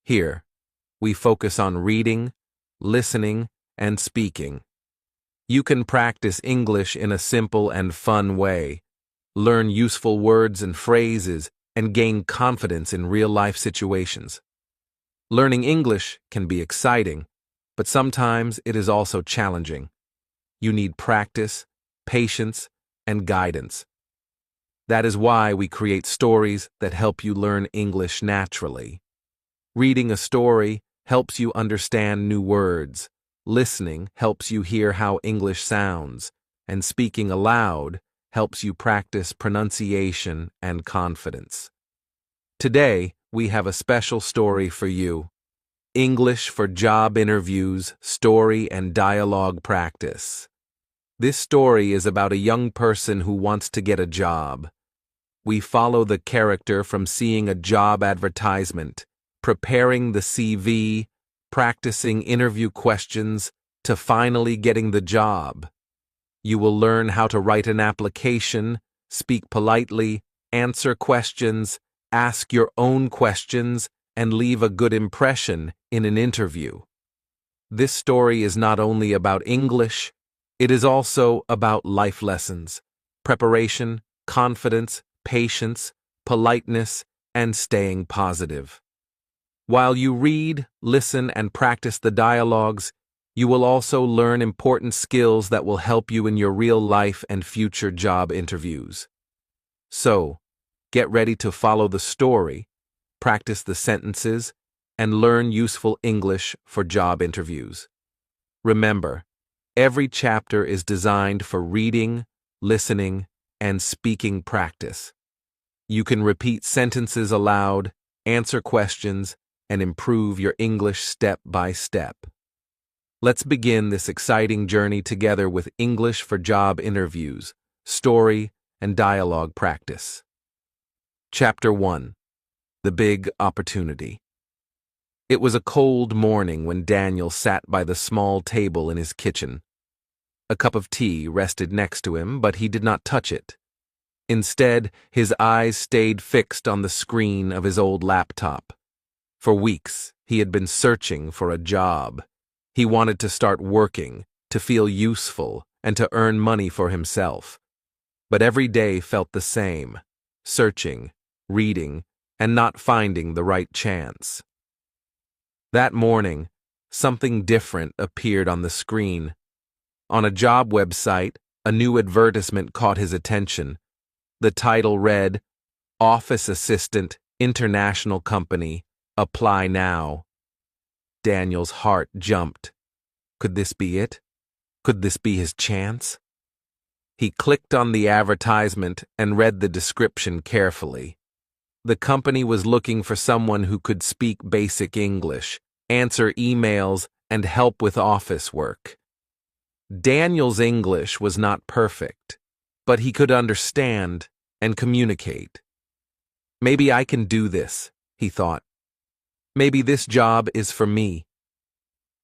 Here, we focus on reading, listening, and speaking. You can practice English in a simple and fun way, learn useful words and phrases, and gain confidence in real-life situations. Learning English can be exciting, but sometimes it is also challenging. You need practice, patience, and guidance. That is why we create stories that help you learn English naturally. Reading a story helps you understand new words. Listening helps you hear how English sounds, and speaking aloud helps you practice pronunciation and confidence. Today, we have a special story for you. English for Job Interviews, Story and Dialogue Practice. This story is about a young person who wants to get a job. We follow the character from seeing a job advertisement, preparing the CV, practicing interview questions, to finally getting the job. You will learn how to write an application, speak politely, answer questions, ask your own questions, and leave a good impression in an interview. This story is not only about English, it is also about life lessons, preparation, confidence, patience, politeness, and staying positive. While you read, listen, and practice the dialogues, you will also learn important skills that will help you in your real life and future job interviews. So, get ready to follow the story, practice the sentences, and learn useful English for job interviews. Remember, every chapter is designed for reading, listening, and speaking practice. You can repeat sentences aloud, answer questions, and improve your English step by step. Let's begin this exciting journey together with English for Job Interviews, Story and Dialogue Practice. Chapter 1. The Big Opportunity. It was a cold morning when Daniel sat by the small table in his kitchen. A cup of tea rested next to him, but he did not touch it. Instead, his eyes stayed fixed on the screen of his old laptop. For weeks, he had been searching for a job. He wanted to start working, to feel useful, and to earn money for himself. But every day felt the same, searching, reading, and not finding the right chance. That morning, something different appeared on the screen. On a job website, a new advertisement caught his attention. The title read, "Office Assistant, International Company, Apply Now." Daniel's heart jumped. Could this be it? Could this be his chance? He clicked on the advertisement and read the description carefully. The company was looking for someone who could speak basic English, answer emails, and help with office work. Daniel's English was not perfect, but he could understand and communicate. Maybe I can do this, he thought. Maybe this job is for me.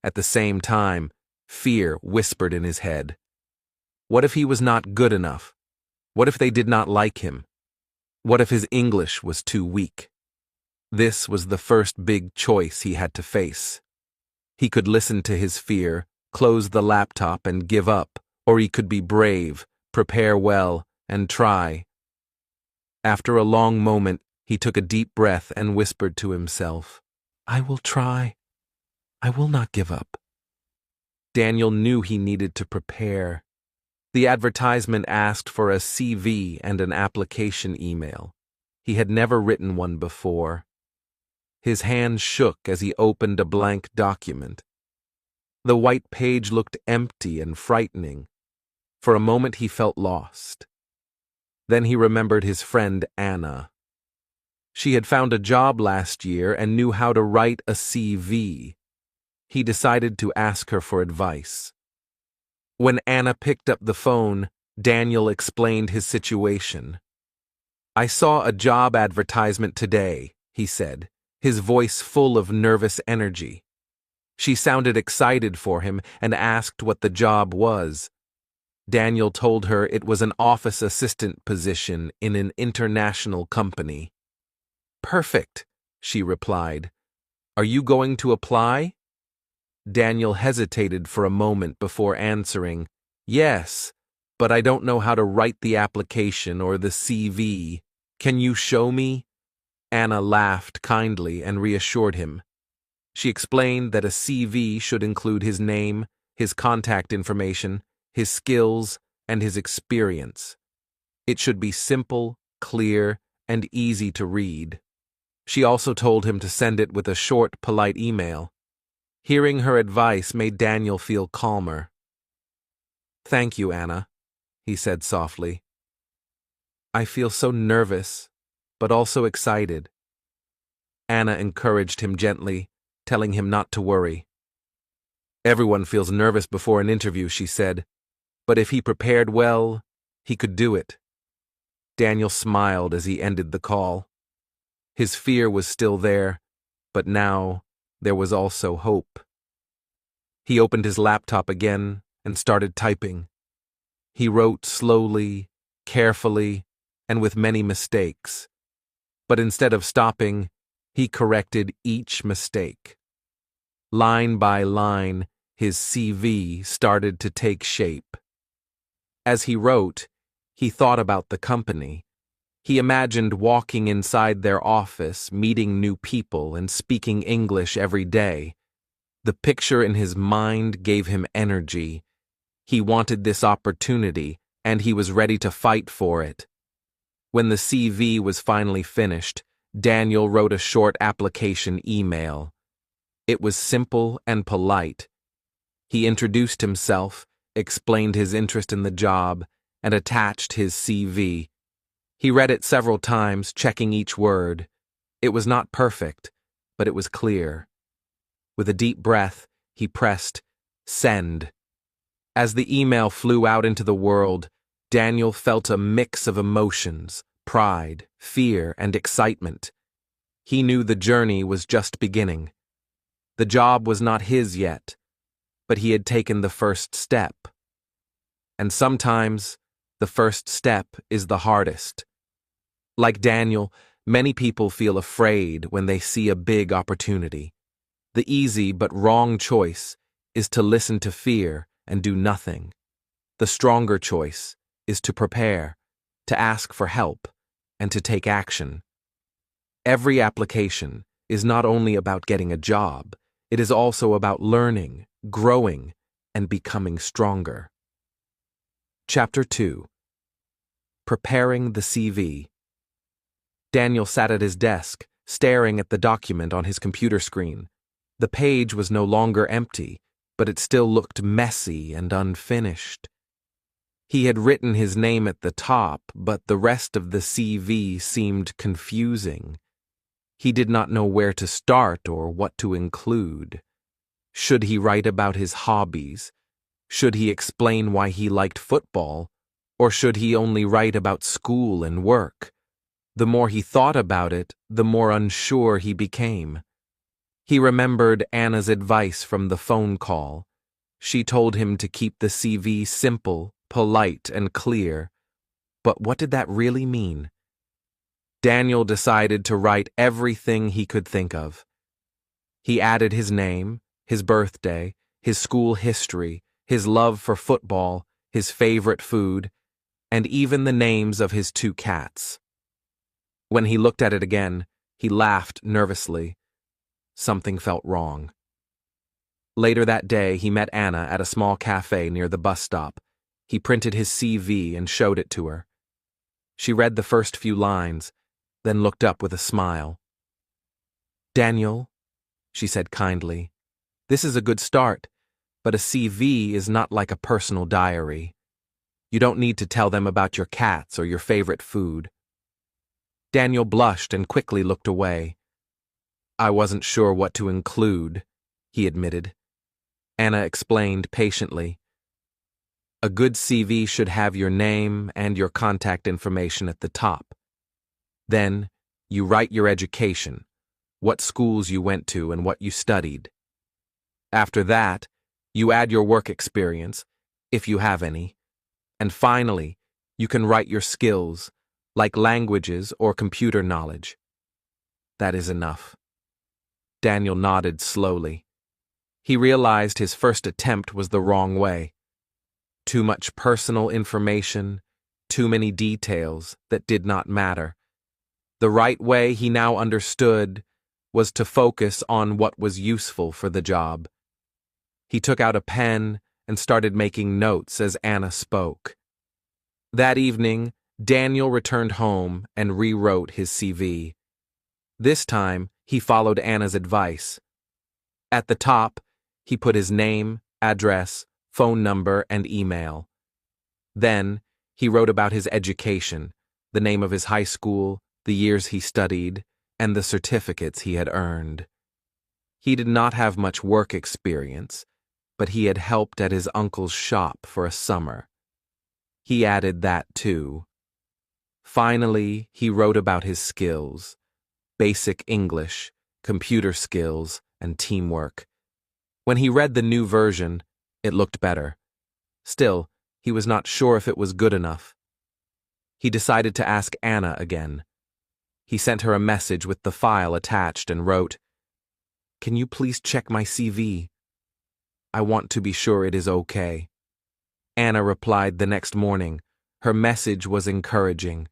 At the same time, fear whispered in his head. What if he was not good enough? What if they did not like him? What if his English was too weak? This was the first big choice he had to face. He could listen to his fear, close the laptop and give up, or he could be brave, prepare well, and try. After a long moment, he took a deep breath and whispered to himself, "I will try. I will not give up." Daniel knew he needed to prepare. The advertisement asked for a CV and an application email. He had never written one before. His hands shook as he opened a blank document. The white page looked empty and frightening. For a moment he felt lost. Then he remembered his friend Anna. She had found a job last year and knew how to write a CV. He decided to ask her for advice. When Anna picked up the phone, Daniel explained his situation. "I saw a job advertisement today," he said, his voice full of nervous energy. She sounded excited for him and asked what the job was. Daniel told her it was an office assistant position in an international company. "Perfect," she replied. Are you going to apply? Daniel hesitated for a moment before answering, Yes, but I don't know how to write the application or the CV. Can you show me? Anna laughed kindly and reassured him. She explained that a CV should include his name, his contact information, his skills, and his experience. It should be simple, clear, and easy to read. She also told him to send it with a short, polite email. Hearing her advice made Daniel feel calmer. Thank you, Anna, he said softly. I feel so nervous, but also excited. Anna encouraged him gently, telling him not to worry. Everyone feels nervous before an interview, she said, but if he prepared well, he could do it. Daniel smiled as he ended the call. His fear was still there, but now there was also hope. He opened his laptop again and started typing. He wrote slowly, carefully, and with many mistakes. But instead of stopping, he corrected each mistake. Line by line, his CV started to take shape. As he wrote, he thought about the company. He imagined walking inside their office, meeting new people, and speaking English every day. The picture in his mind gave him energy. He wanted this opportunity, and he was ready to fight for it. When the CV was finally finished, Daniel wrote a short application email. It was simple and polite. He introduced himself, explained his interest in the job, and attached his CV. He read it several times, checking each word. It was not perfect, but it was clear. With a deep breath, he pressed send. As the email flew out into the world, Daniel felt a mix of emotions, pride, fear, and excitement. He knew the journey was just beginning. The job was not his yet, but he had taken the first step. And sometimes, the first step is the hardest. Like Daniel, many people feel afraid when they see a big opportunity. The easy but wrong choice is to listen to fear and do nothing. The stronger choice is to prepare, to ask for help, and to take action. Every application is not only about getting a job, it is also about learning, growing, and becoming stronger. Chapter 2. Preparing the CV. Daniel sat at his desk, staring at the document on his computer screen. The page was no longer empty, but it still looked messy and unfinished. He had written his name at the top, but the rest of the CV seemed confusing. He did not know where to start or what to include. Should he write about his hobbies? Should he explain why he liked football? Or should he only write about school and work? The more he thought about it, the more unsure he became. He remembered Anna's advice from the phone call. She told him to keep the CV simple, polite, and clear. But what did that really mean? Daniel decided to write everything he could think of. He added his name, his birthday, his school history, his love for football, his favorite food, and even the names of his 2 cats. When he looked at it again, he laughed nervously. Something felt wrong. Later that day, he met Anna at a small cafe near the bus stop. He printed his CV and showed it to her. She read the first few lines, then looked up with a smile. Daniel, she said kindly, this is a good start, but a CV is not like a personal diary. You don't need to tell them about your cats or your favorite food. Daniel blushed and quickly looked away. I wasn't sure what to include, he admitted. Anna explained patiently. A good CV should have your name and your contact information at the top. Then, you write your education, what schools you went to and what you studied. After that, you add your work experience, if you have any. And finally, you can write your skills, like languages or computer knowledge. That is enough. Daniel nodded slowly. He realized his first attempt was the wrong way. Too much personal information, too many details that did not matter. The right way, he now understood, was to focus on what was useful for the job. He took out a pen and started making notes as Anna spoke. That evening, Daniel returned home and rewrote his CV. This time, he followed Anna's advice. At the top, he put his name, address, phone number, and email. Then, he wrote about his education, the name of his high school, the years he studied, and the certificates he had earned. He did not have much work experience, but he had helped at his uncle's shop for a summer. He added that too. Finally, he wrote about his skills: basic English, computer skills, and teamwork. When he read the new version, it looked better. Still, he was not sure if it was good enough. He decided to ask Anna again. He sent her a message with the file attached and wrote, "Can you please check my CV? I want to be sure it is okay." Anna replied the next morning. Her message was encouraging.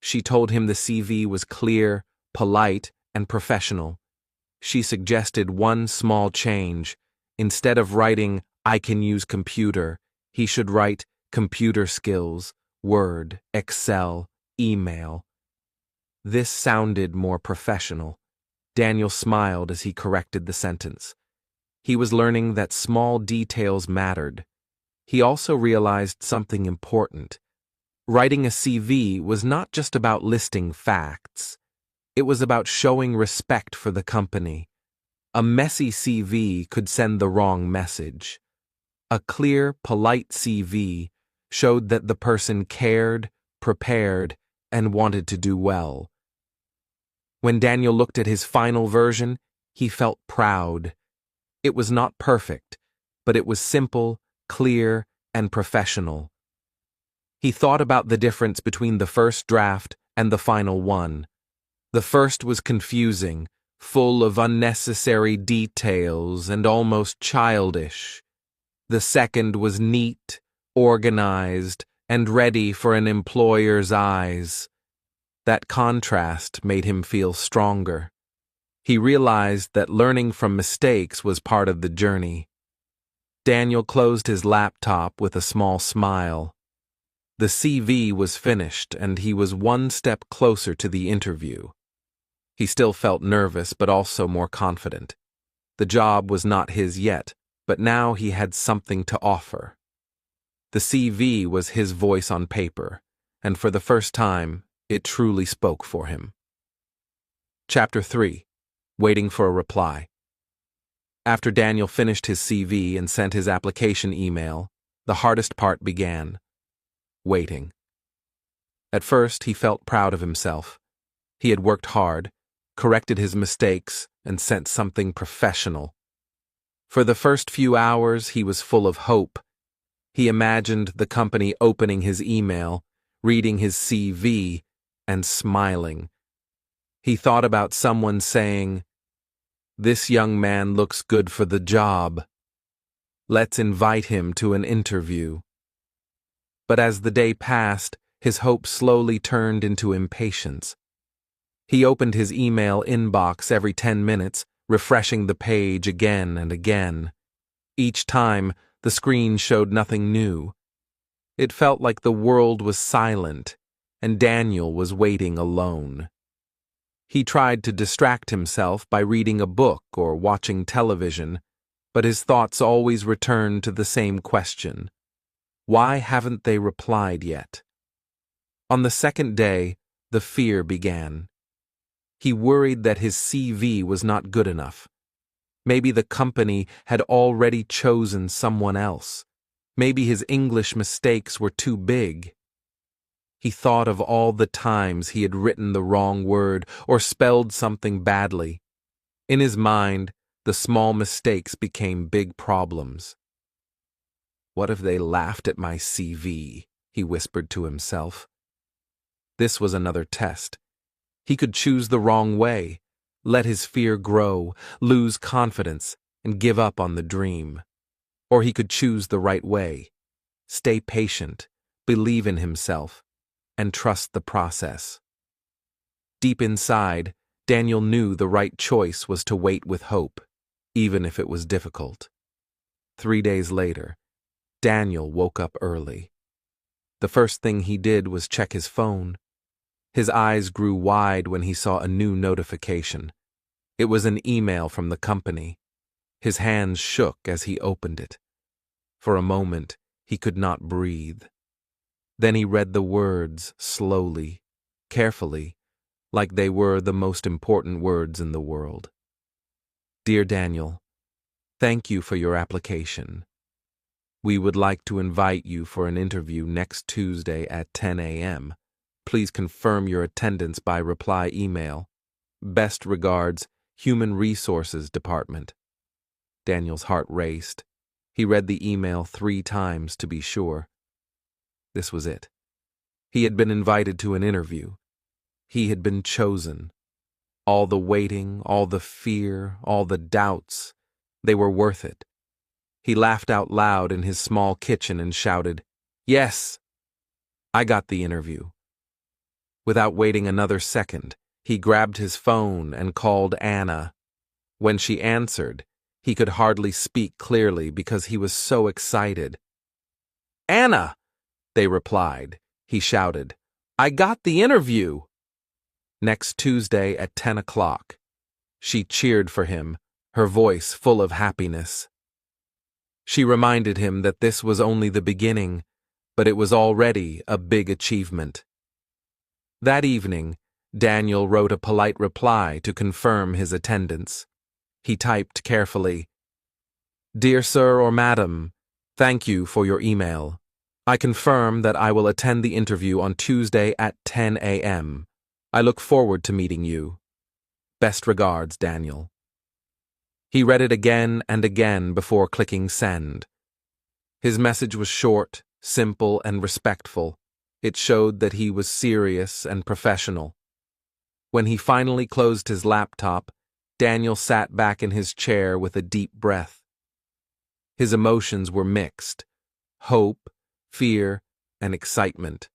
She told him the CV was clear, polite, and professional. She suggested one small change. Instead of writing, "I can use computer," he should write computer skills, Word, Excel, email. This sounded more professional. Daniel smiled as he corrected the sentence. He was learning that small details mattered. He also realized something important. Writing a CV was not just about listing facts. It was about showing respect for the company. A messy CV could send the wrong message. A clear, polite CV showed that the person cared, prepared, and wanted to do well. When Daniel looked at his final version, he felt proud. It was not perfect, but it was simple, clear, and professional. He thought about the difference between the first draft and the final one. The first was confusing, full of unnecessary details and almost childish. The second was neat, organized, and ready for an employer's eyes. That contrast made him feel stronger. He realized that learning from mistakes was part of the journey. Daniel closed his laptop with a small smile. The CV was finished, and he was one step closer to the interview. He still felt nervous, but also more confident. The job was not his yet, but now he had something to offer. The CV was his voice on paper, and for the first time, it truly spoke for him. Chapter 3. Waiting for a reply. After Daniel finished his CV and sent his application email, the hardest part began: waiting. At first, he felt proud of himself. He had worked hard, corrected his mistakes, and sent something professional. For the first few hours, he was full of hope. He imagined the company opening his email, reading his CV, and smiling. He thought about someone saying, "This young man looks good for the job. Let's invite him to an interview." But as the day passed, his hope slowly turned into impatience. He opened his email inbox every 10 minutes, refreshing the page again and again. Each time, the screen showed nothing new. It felt like the world was silent, and Daniel was waiting alone. He tried to distract himself by reading a book or watching television, but his thoughts always returned to the same question: why haven't they replied yet? On the second day, the fear began. He worried that his CV was not good enough. Maybe the company had already chosen someone else. Maybe his English mistakes were too big. He thought of all the times he had written the wrong word or spelled something badly. In his mind, the small mistakes became big problems. "What if they laughed at my CV?" he whispered to himself. This was another test. He could choose the wrong way, let his fear grow, lose confidence, and give up on the dream. Or he could choose the right way. Stay patient, believe in himself, and trust the process. Deep inside, Daniel knew the right choice was to wait with hope, even if it was difficult. 3 days later, Daniel woke up early. The first thing he did was check his phone. His eyes grew wide when he saw a new notification. It was an email from the company. His hands shook as he opened it. For a moment, he could not breathe. Then he read the words slowly, carefully, like they were the most important words in the world. Dear Daniel, thank you for your application. We would like to invite you for an interview next Tuesday at 10 a.m. Please confirm your attendance by reply email. Best regards, Human Resources Department. Daniel's heart raced. He read the email 3 times to be sure. This was it. He had been invited to an interview. He had been chosen. All the waiting, all the fear, all the doubts, they were worth it. He laughed out loud in his small kitchen and shouted, "Yes! I got the interview." Without waiting another second, he grabbed his phone and called Anna. When she answered, he could hardly speak clearly because he was so excited. "Anna!" they replied. He shouted, "I got the interview!" Next Tuesday at 10 o'clock. She cheered for him, her voice full of happiness. She reminded him that this was only the beginning, but it was already a big achievement. That evening, Daniel wrote a polite reply to confirm his attendance. He typed carefully, "Dear Sir or Madam, thank you for your email. I confirm that I will attend the interview on Tuesday at 10 a.m. I look forward to meeting you. Best regards, Daniel." He read it again and again before clicking send. His message was short, simple, and respectful. It showed that he was serious and professional. When he finally closed his laptop, Daniel sat back in his chair with a deep breath. His emotions were mixed: hope, fear, and excitement.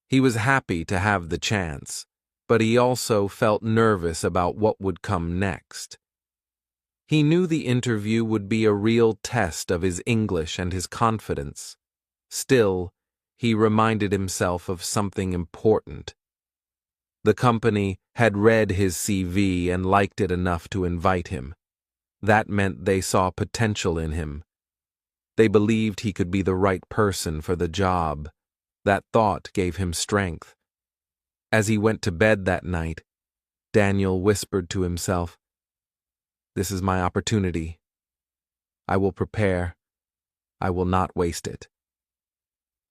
He was happy to have the chance, but he also felt nervous about what would come next. He knew the interview would be a real test of his English and his confidence. Still, he reminded himself of something important. The company had read his CV and liked it enough to invite him. That meant they saw potential in him. They believed he could be the right person for the job. That thought gave him strength. As he went to bed that night, Daniel whispered to himself, "This is my opportunity. I will prepare. I will not waste it."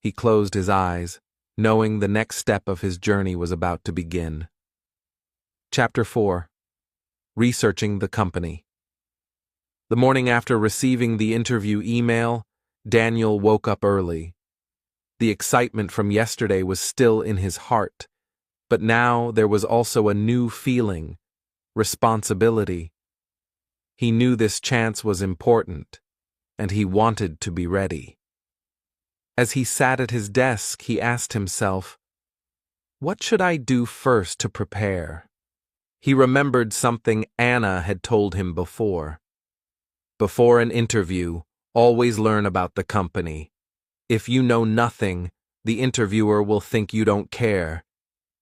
He closed his eyes, knowing the next step of his journey was about to begin. Chapter 4. Researching the company. The morning after receiving the interview email, Daniel woke up early. The excitement from yesterday was still in his heart, but now there was also a new feeling: responsibility. He knew this chance was important, and he wanted to be ready. As he sat at his desk, he asked himself, "What should I do first to prepare?" He remembered something Anna had told him before. Before an interview, always learn about the company. If you know nothing, the interviewer will think you don't care.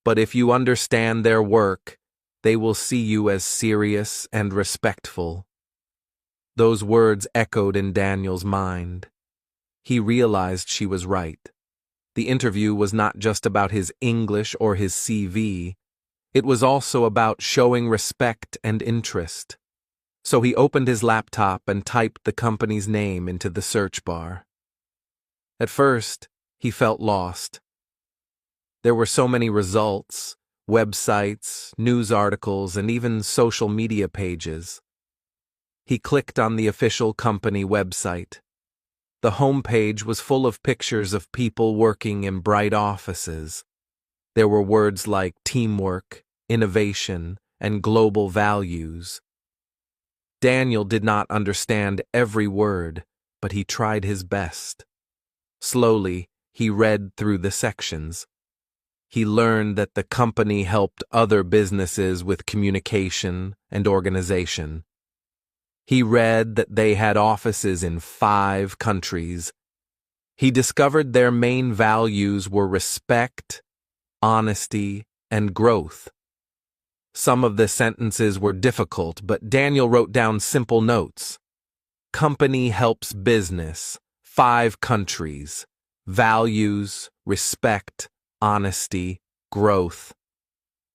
But if you understand their work, they will see you as serious and respectful. Those words echoed in Daniel's mind. He realized she was right. The interview was not just about his English or his CV. It was also about showing respect and interest. So he opened his laptop and typed the company's name into the search bar. At first, he felt lost. There were so many results, websites, news articles, and even social media pages. He clicked on the official company website. The homepage was full of pictures of people working in bright offices. There were words like teamwork, innovation, and global values. Daniel did not understand every word, but he tried his best. Slowly, he read through the sections. He learned that the company helped other businesses with communication and organization. He read that they had offices in 5 countries. He discovered their main values were respect, honesty, and growth. Some of the sentences were difficult, but Daniel wrote down simple notes. Company helps business, 5 countries, values, respect, honesty, growth.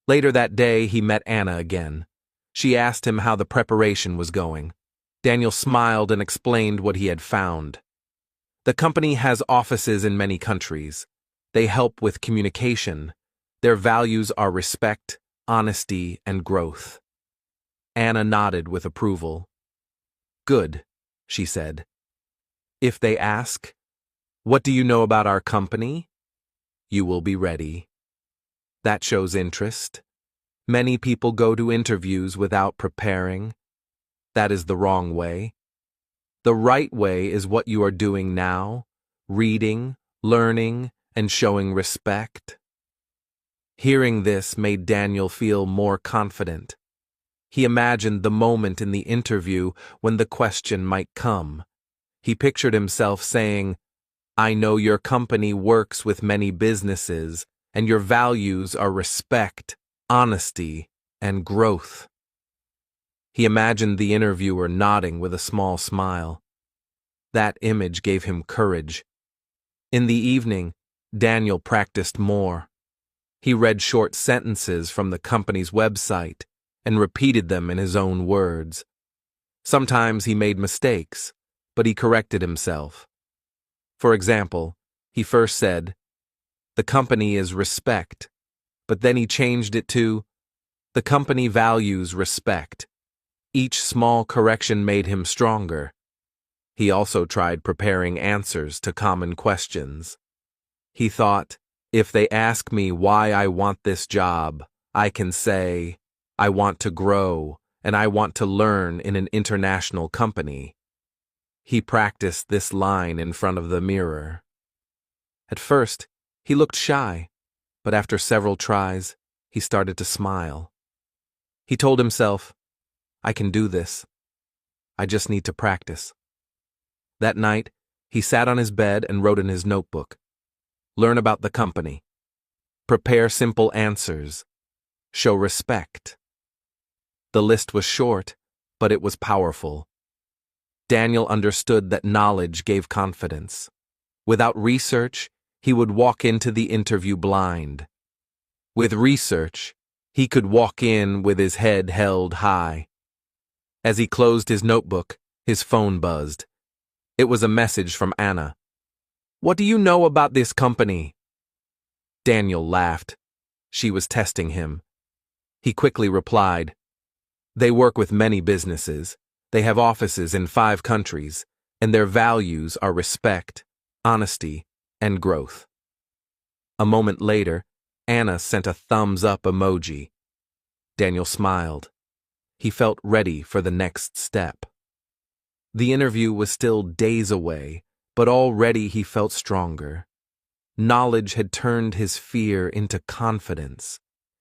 Later that day, he met Anna again. She asked him how the preparation was going. Daniel smiled and explained what he had found. The company has offices in many countries. They help with communication. Their values are respect, honesty, and growth. Anna nodded with approval. Good, she said. If they ask, "What do you know about our company?" you will be ready. That shows interest. Many people go to interviews without preparing. That is the wrong way. The right way is what you are doing now, reading, learning, and showing respect. Hearing this made Daniel feel more confident. He imagined the moment in the interview when the question might come. He pictured himself saying, "I know your company works with many businesses, and your values are respect, honesty, and growth." He imagined the interviewer nodding with a small smile. That image gave him courage. In the evening, Daniel practiced more. He read short sentences from the company's website and repeated them in his own words. Sometimes he made mistakes, but he corrected himself. For example, he first said, "The company is respect," but then he changed it to, "The company values respect." Each small correction made him stronger. He also tried preparing answers to common questions. He thought, "If they ask me why I want this job, I can say, I want to grow, and I want to learn in an international company." He practiced this line in front of the mirror. At first, he looked shy, but after several tries, he started to smile. He told himself, "I can do this. I just need to practice." That night, he sat on his bed and wrote in his notebook, "Learn about the company. Prepare simple answers. Show respect." The list was short, but it was powerful. Daniel understood that knowledge gave confidence. Without research, he would walk into the interview blind. With research, he could walk in with his head held high. As he closed his notebook, his phone buzzed. It was a message from Anna. "What do you know about this company?" Daniel laughed. She was testing him. He quickly replied, "They work with many businesses. They have offices in 5 countries, and their values are respect, honesty, and growth." A moment later, Anna sent a thumbs-up emoji. Daniel smiled. He felt ready for the next step. The interview was still days away, but already he felt stronger. Knowledge had turned his fear into confidence,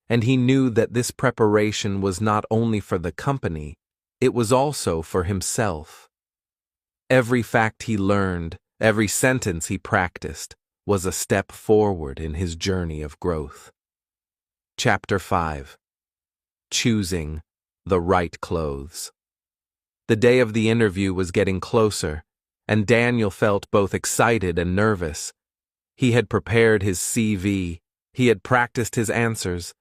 and he knew that this preparation was not only for the company, it was also for himself. Every fact he learned, every sentence he practiced, was a step forward in his journey of growth. Chapter 5. Choosing the right clothes. The day of the interview was getting closer, and Daniel felt both excited and nervous. He had prepared his CV, he had practiced his answers,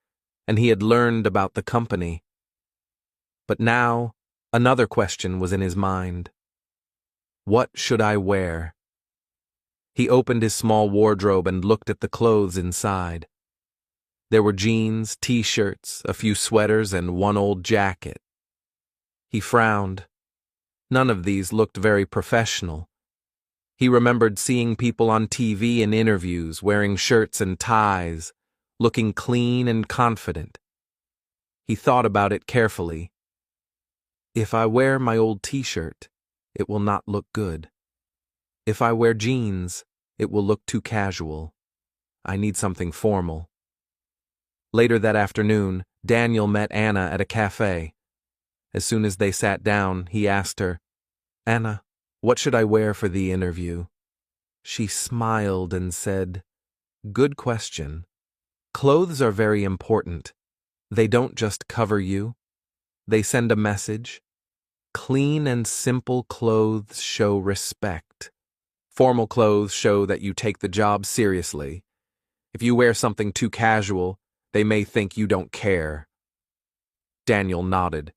and he had learned about the company. But now, another question was in his mind. What should I wear? He opened his small wardrobe and looked at the clothes inside. There were jeans, t-shirts, a few sweaters, and one old jacket. He frowned. None of these looked very professional. He remembered seeing people on TV in interviews wearing shirts and ties, looking clean and confident. He thought about it carefully. If I wear my old t-shirt, it will not look good. If I wear jeans, it will look too casual. I need something formal. Later that afternoon, Daniel met Anna at a cafe. As soon as they sat down, he asked her, "Anna, what should I wear for the interview?" She smiled and said, "Good question. Clothes are very important. They don't just cover you. They send a message. Clean and simple clothes show respect. Formal clothes show that you take the job seriously. If you wear something too casual, they may think you don't care." Daniel nodded.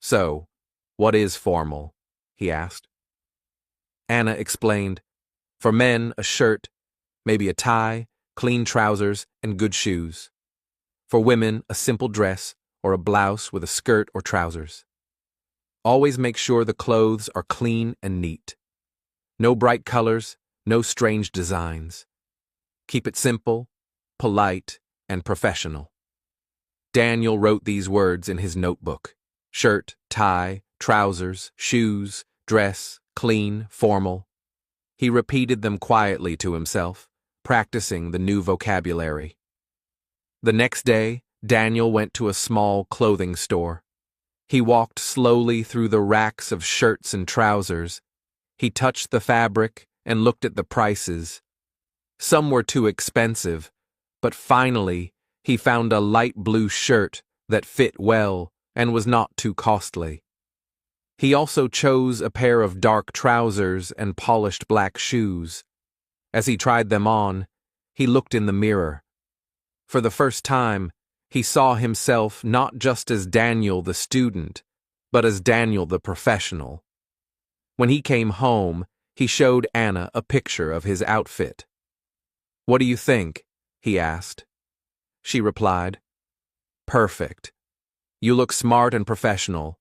"So, what is formal?" he asked. Anna explained, "For men, a shirt, maybe a tie, clean trousers, and good shoes. For women, a simple dress or a blouse with a skirt or trousers. Always make sure the clothes are clean and neat. No bright colors, no strange designs. Keep it simple, polite, and professional." Daniel wrote these words in his notebook: shirt, tie, trousers, shoes, dress, clean, formal. He repeated them quietly to himself, practicing the new vocabulary. The next day, Daniel went to a small clothing store. He walked slowly through the racks of shirts and trousers. He touched the fabric and looked at the prices. Some were too expensive, but finally he found a light blue shirt that fit well and was not too costly. He also chose a pair of dark trousers and polished black shoes. As he tried them on, he looked in the mirror. For the first time, he saw himself not just as Daniel the student, but as Daniel the professional. When he came home, he showed Anna a picture of his outfit. "What do you think?" he asked. She replied, "Perfect. You look smart and professional.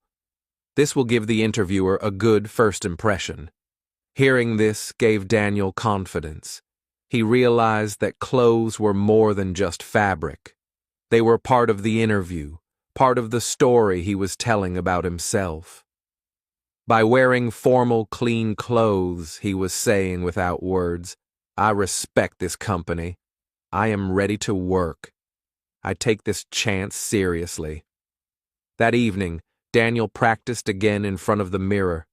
This will give the interviewer a good first impression." Hearing this gave Daniel confidence. He realized that clothes were more than just fabric. They were part of the interview, part of the story he was telling about himself. By wearing formal, clean clothes, he was saying without words, "I respect this company. I am ready to work. I take this chance seriously." That evening, Daniel practiced again in front of the mirror.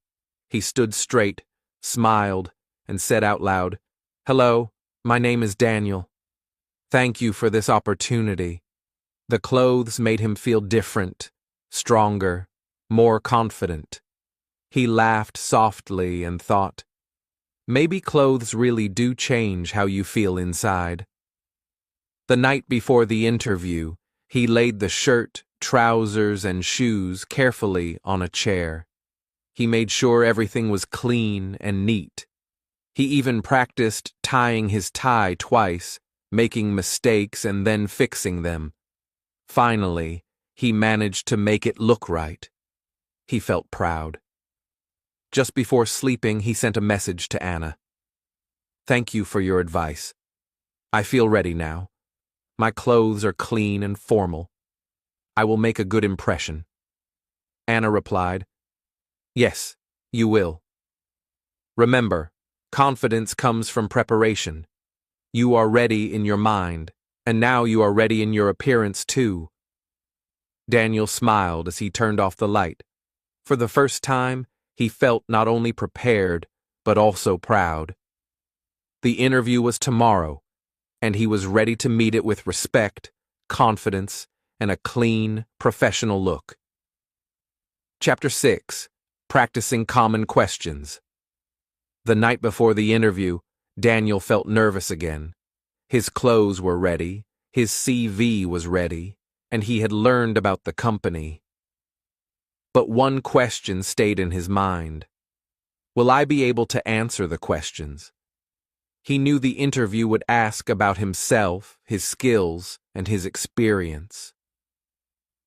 He stood straight, smiled, and said out loud, "Hello, my name is Daniel. Thank you for this opportunity." The clothes made him feel different, stronger, more confident. He laughed softly and thought, maybe clothes really do change how you feel inside. The night before the interview, he laid the shirt, trousers, and shoes carefully on a chair. He made sure everything was clean and neat. He even practiced tying his tie twice, making mistakes and then fixing them. Finally, he managed to make it look right. He felt proud. Just before sleeping, he sent a message to Anna. "Thank you for your advice. I feel ready now. My clothes are clean and formal. I will make a good impression." Anna replied, "Yes, you will. Remember, confidence comes from preparation. You are ready in your mind, and now you are ready in your appearance too." Daniel smiled as he turned off the light. For the first time, he felt not only prepared, but also proud. The interview was tomorrow, and he was ready to meet it with respect, confidence, and a clean, professional look. Chapter 6. Practicing Common Questions. The night before the interview, Daniel felt nervous again. His clothes were ready, his CV was ready, and he had learned about the company. But one question stayed in his mind. Will I be able to answer the questions? He knew the interview would ask about himself, his skills, and his experience.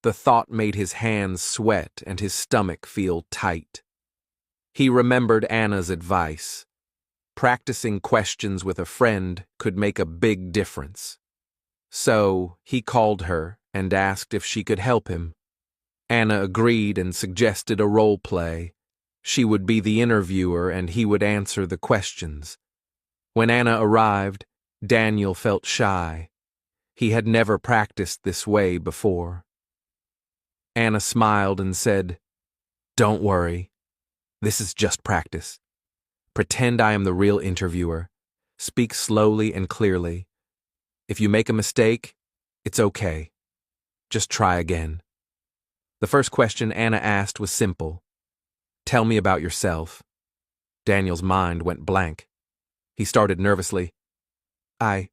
The thought made his hands sweat and his stomach feel tight. He remembered Anna's advice. Practicing questions with a friend could make a big difference. So he called her and asked if she could help him. Anna agreed and suggested a role play. She would be the interviewer and he would answer the questions. When Anna arrived, Daniel felt shy. He had never practiced this way before. Anna smiled and said, "Don't worry. This is just practice. Pretend I am the real interviewer. Speak slowly and clearly. If you make a mistake, it's okay. Just try again." The first question Anna asked was simple. "Tell me about yourself." Daniel's mind went blank. He started nervously. I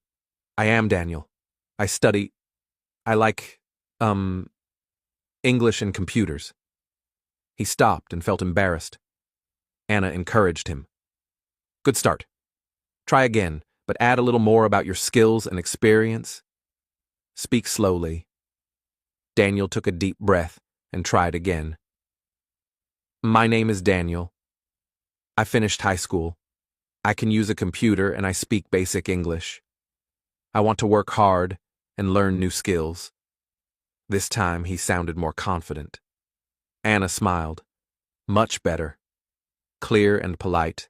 am Daniel. I like, English and computers." He stopped and felt embarrassed. Anna encouraged him. "Good start. Try again, but add a little more about your skills and experience. Speak slowly." Daniel took a deep breath and tried again. "My name is Daniel. I finished high school. I can use a computer and I speak basic English. I want to work hard and learn new skills." This time he sounded more confident. Anna smiled. Much better. Clear and polite.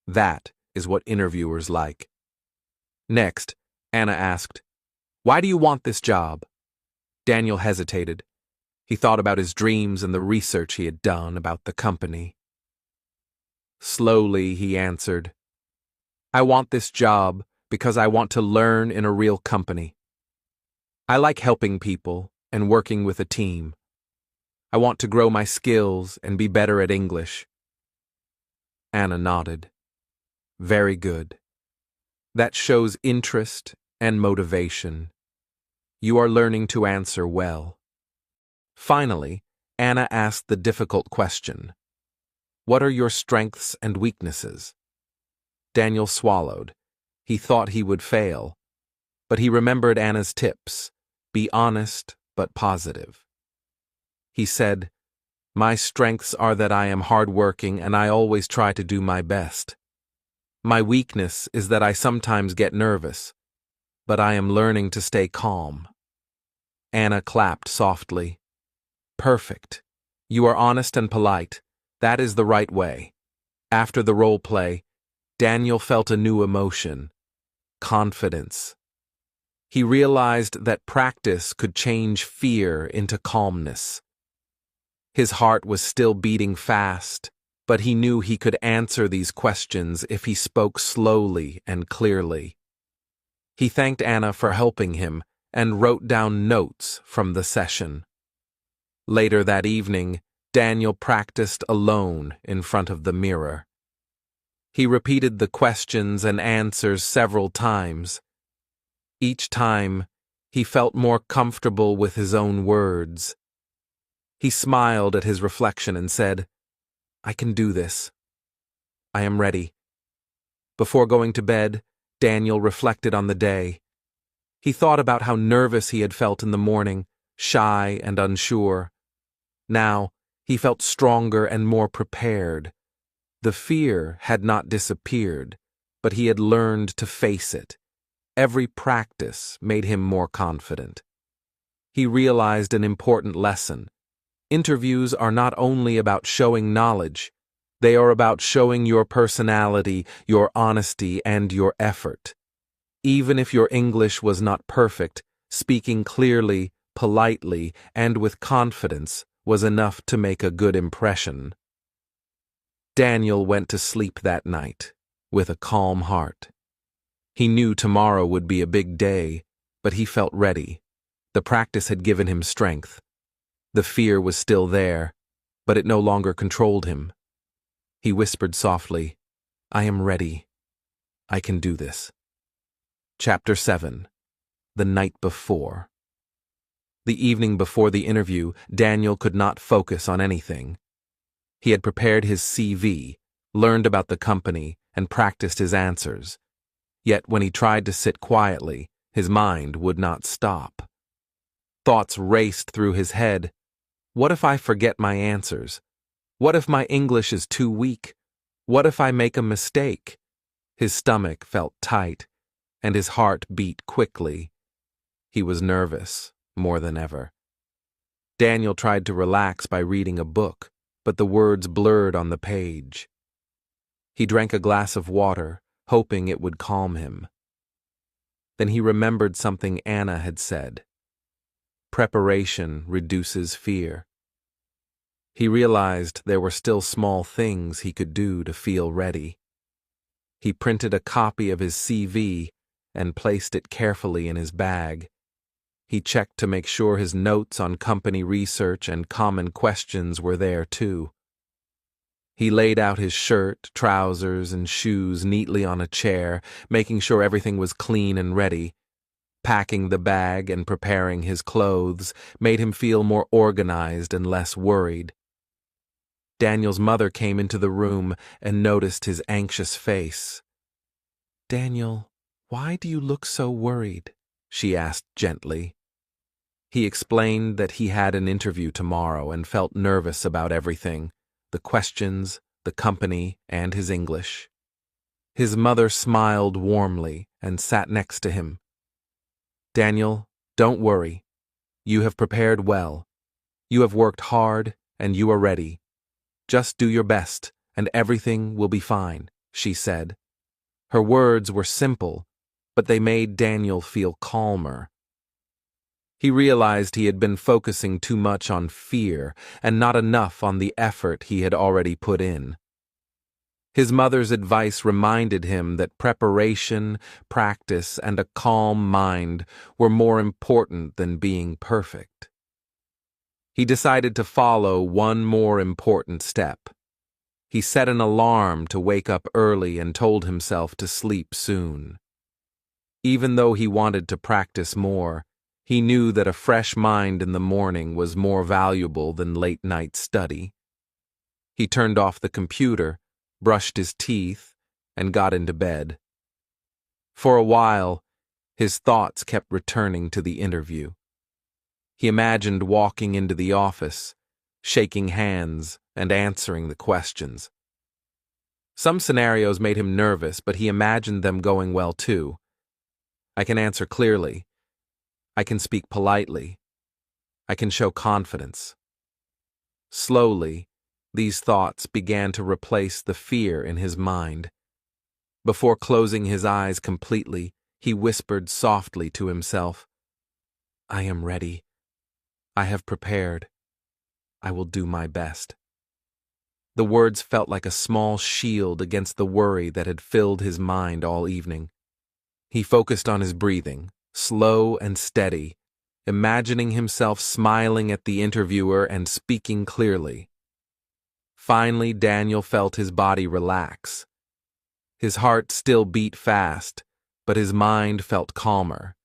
That is what interviewers like. Next, Anna asked, "Why do you want this job?" Daniel hesitated. He thought about his dreams and the research he had done about the company. Slowly he answered, "I want this job because I want to learn in a real company. I like helping people and working with a team. I want to grow my skills and be better at English." Anna nodded. "Very good. That shows interest and motivation. You are learning to answer well." Finally, Anna asked the difficult question. "What are your strengths and weaknesses?" Daniel swallowed. He thought he would fail, but he remembered Anna's tips. Be honest but positive. He said, "My strengths are that I am hardworking and I always try to do my best. My weakness is that I sometimes get nervous, but I am learning to stay calm." Anna clapped softly. "Perfect. You are honest and polite. That is the right way." After the role play, Daniel felt a new emotion: confidence. He realized that practice could change fear into calmness. His heart was still beating fast, but he knew he could answer these questions if he spoke slowly and clearly. He thanked Anna for helping him and wrote down notes from the session. Later that evening, Daniel practiced alone in front of the mirror. He repeated the questions and answers several times. Each time, he felt more comfortable with his own words. He smiled at his reflection and said, "I can do this. I am ready." Before going to bed, Daniel reflected on the day. He thought about how nervous he had felt in the morning, shy and unsure. Now, he felt stronger and more prepared. The fear had not disappeared, but he had learned to face it. Every practice made him more confident. He realized an important lesson. Interviews are not only about showing knowledge, they are about showing your personality, your honesty, and your effort. Even if your English was not perfect, speaking clearly, politely, and with confidence was enough to make a good impression. Daniel went to sleep that night with a calm heart. He knew tomorrow would be a big day, but he felt ready. The practice had given him strength. The fear was still there, but it no longer controlled him. He whispered softly, "I am ready. I can do this." Chapter 7. The Night Before. The evening before the interview, Daniel could not focus on anything. He had prepared his CV, learned about the company, and practiced his answers. Yet when he tried to sit quietly, his mind would not stop. Thoughts raced through his head. What if I forget my answers? What if my English is too weak? What if I make a mistake? His stomach felt tight, and his heart beat quickly. He was nervous, more than ever. Daniel tried to relax by reading a book, but the words blurred on the page. He drank a glass of water, hoping it would calm him. Then he remembered something Anna had said. Preparation reduces fear. He realized there were still small things he could do to feel ready. He printed a copy of his CV and placed it carefully in his bag. He checked to make sure his notes on company research and common questions were there too. He laid out his shirt, trousers, and shoes neatly on a chair, making sure everything was clean and ready. Packing the bag and preparing his clothes made him feel more organized and less worried. Daniel's mother came into the room and noticed his anxious face. "Daniel, why do you look so worried?" she asked gently. He explained that he had an interview tomorrow and felt nervous about everything, the questions, the company, and his English. His mother smiled warmly and sat next to him. "Daniel, don't worry. You have prepared well. You have worked hard and you are ready. Just do your best and everything will be fine," she said. Her words were simple, but they made Daniel feel calmer. He realized he had been focusing too much on fear and not enough on the effort he had already put in. His mother's advice reminded him that preparation, practice, and a calm mind were more important than being perfect. He decided to follow one more important step. He set an alarm to wake up early and told himself to sleep soon. Even though he wanted to practice more, he knew that a fresh mind in the morning was more valuable than late-night study. He turned off the computer, brushed his teeth, and got into bed. For a while, his thoughts kept returning to the interview. He imagined walking into the office, shaking hands, and answering the questions. Some scenarios made him nervous, but he imagined them going well too. I can answer clearly. I can speak politely. I can show confidence. Slowly, these thoughts began to replace the fear in his mind. Before closing his eyes completely, he whispered softly to himself, "I am ready. I have prepared. I will do my best." The words felt like a small shield against the worry that had filled his mind all evening. He focused on his breathing, slow and steady, imagining himself smiling at the interviewer and speaking clearly. Finally, Daniel felt his body relax. His heart still beat fast, but his mind felt calmer.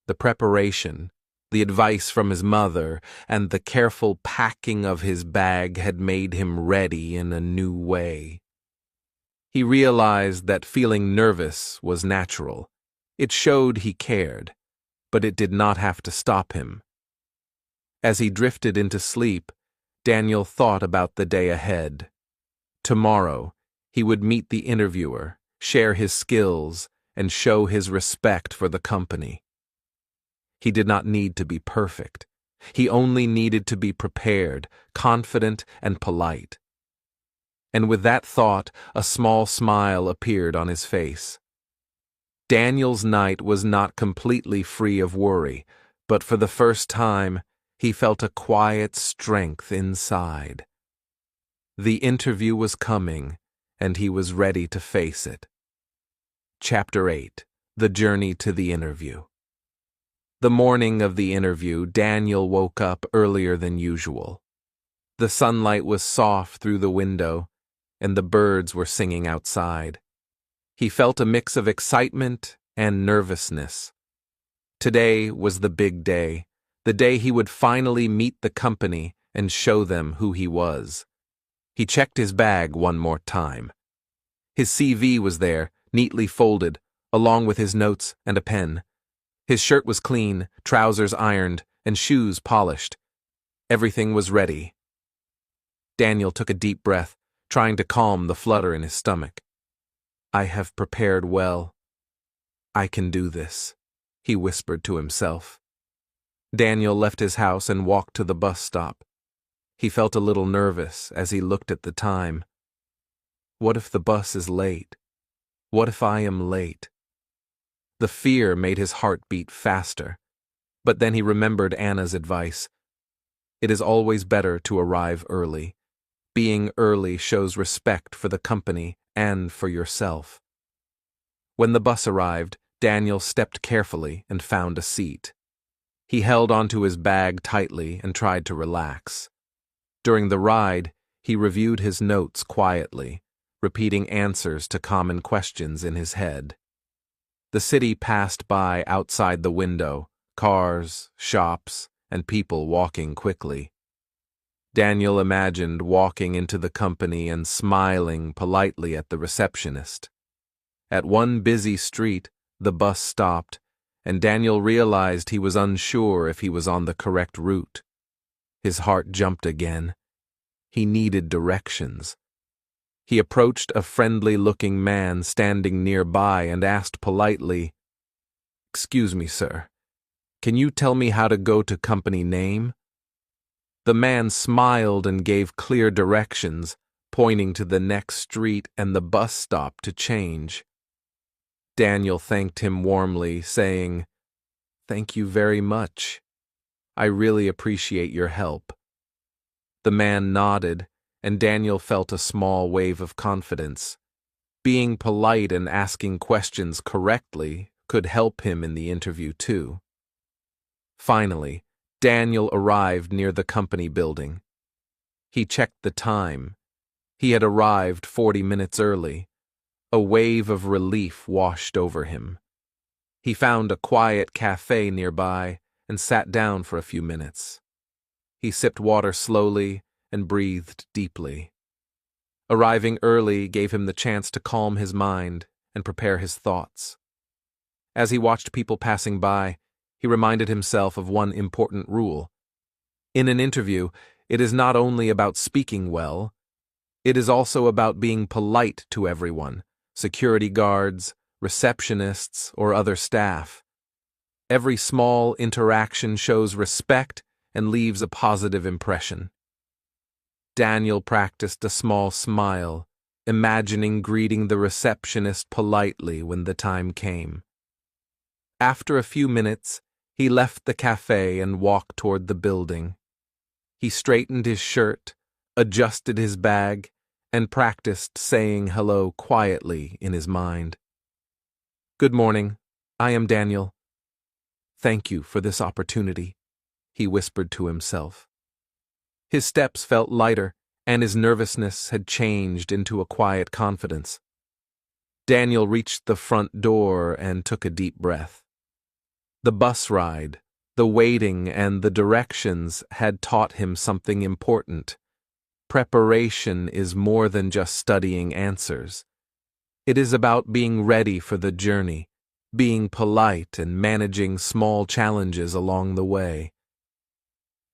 The preparation, the advice from his mother, and the careful packing of his bag had made him ready in a new way. He realized that feeling nervous was natural. It showed he cared, but it did not have to stop him. As he drifted into sleep, Daniel thought about the day ahead. Tomorrow, he would meet the interviewer, share his skills, and show his respect for the company. He did not need to be perfect. He only needed to be prepared, confident, and polite. And with that thought, a small smile appeared on his face. Daniel's night was not completely free of worry, but for the first time, he felt a quiet strength inside. The interview was coming, and he was ready to face it. Chapter 8: The Journey to the Interview. The morning of the interview, Daniel woke up earlier than usual. The sunlight was soft through the window, and the birds were singing outside. He felt a mix of excitement and nervousness. Today was the big day, the day he would finally meet the company and show them who he was. He checked his bag one more time. His CV was there, neatly folded, along with his notes and a pen. His shirt was clean, trousers ironed, and shoes polished. Everything was ready. Daniel took a deep breath, trying to calm the flutter in his stomach. "I have prepared well. I can do this," he whispered to himself. Daniel left his house and walked to the bus stop. He felt a little nervous as he looked at the time. What if the bus is late? What if I am late? The fear made his heart beat faster. But then he remembered Anna's advice. It is always better to arrive early. Being early shows respect for the company and for yourself. When the bus arrived, Daniel stepped carefully and found a seat. He held onto his bag tightly and tried to relax. During the ride, he reviewed his notes quietly, repeating answers to common questions in his head. The city passed by outside the window, cars, shops, and people walking quickly. Daniel imagined walking into the company and smiling politely at the receptionist. At one busy street, the bus stopped, and Daniel realized he was unsure if he was on the correct route. His heart jumped again. He needed directions. He approached a friendly-looking man standing nearby and asked politely, "Excuse me, sir. Can you tell me how to go to company name?" The man smiled and gave clear directions, pointing to the next street and the bus stop to change. Daniel thanked him warmly, saying, "Thank you very much. I really appreciate your help." The man nodded, and Daniel felt a small wave of confidence. Being polite and asking questions correctly could help him in the interview too. Finally, Daniel arrived near the company building. He checked the time. He had arrived 40 minutes early. A wave of relief washed over him. He found a quiet cafe nearby and sat down for a few minutes. He sipped water slowly and breathed deeply. Arriving early gave him the chance to calm his mind and prepare his thoughts. As he watched people passing by, he reminded himself of one important rule. In an interview, it is not only about speaking well, it is also about being polite to everyone, security guards, receptionists, or other staff. Every small interaction shows respect and leaves a positive impression. Daniel practiced a small smile, imagining greeting the receptionist politely when the time came. After a few minutes, he left the cafe and walked toward the building. He straightened his shirt, adjusted his bag, and practiced saying hello quietly in his mind. "Good morning. I am Daniel. Thank you for this opportunity," he whispered to himself. His steps felt lighter, and his nervousness had changed into a quiet confidence. Daniel reached the front door and took a deep breath. The bus ride, the waiting, and the directions had taught him something important. Preparation is more than just studying answers. It is about being ready for the journey, being polite, and managing small challenges along the way.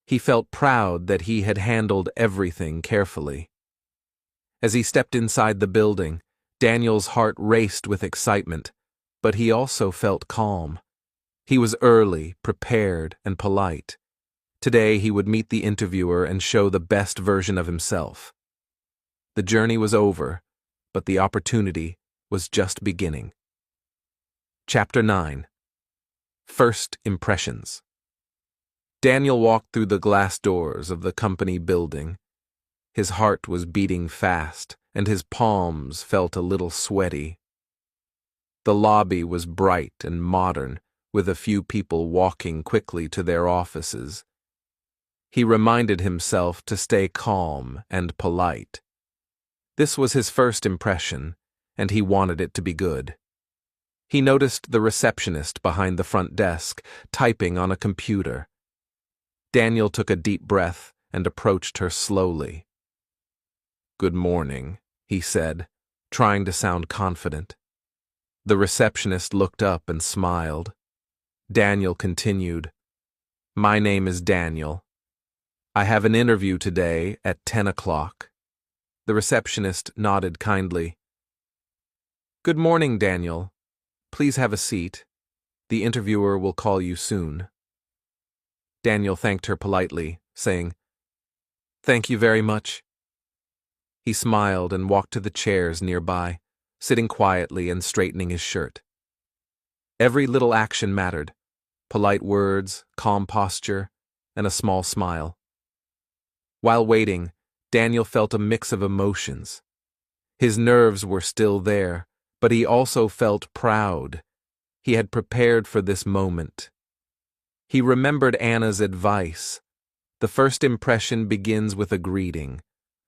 He felt proud that he had handled everything carefully. As he stepped inside the building, Daniel's heart raced with excitement, but he also felt calm. He was early, prepared, and polite. Today he would meet the interviewer and show the best version of himself. The journey was over, but the opportunity was just beginning. Chapter 9. First Impressions. Daniel walked through the glass doors of the company building. His heart was beating fast, and his palms felt a little sweaty. The lobby was bright and modern, with a few people walking quickly to their offices. He reminded himself to stay calm and polite. This was his first impression, and he wanted it to be good. He noticed the receptionist behind the front desk, typing on a computer. Daniel took a deep breath and approached her slowly. "Good morning," he said, trying to sound confident. The receptionist looked up and smiled. Daniel continued, "My name is Daniel. I have an interview today at 10 o'clock. The receptionist nodded kindly. "Good morning, Daniel. Please have a seat. The interviewer will call you soon." Daniel thanked her politely, saying, "Thank you very much." He smiled and walked to the chairs nearby, sitting quietly and straightening his shirt. Every little action mattered: polite words, calm posture, and a small smile. While waiting, Daniel felt a mix of emotions. His nerves were still there, but he also felt proud. He had prepared for this moment. He remembered Anna's advice. The first impression begins with a greeting,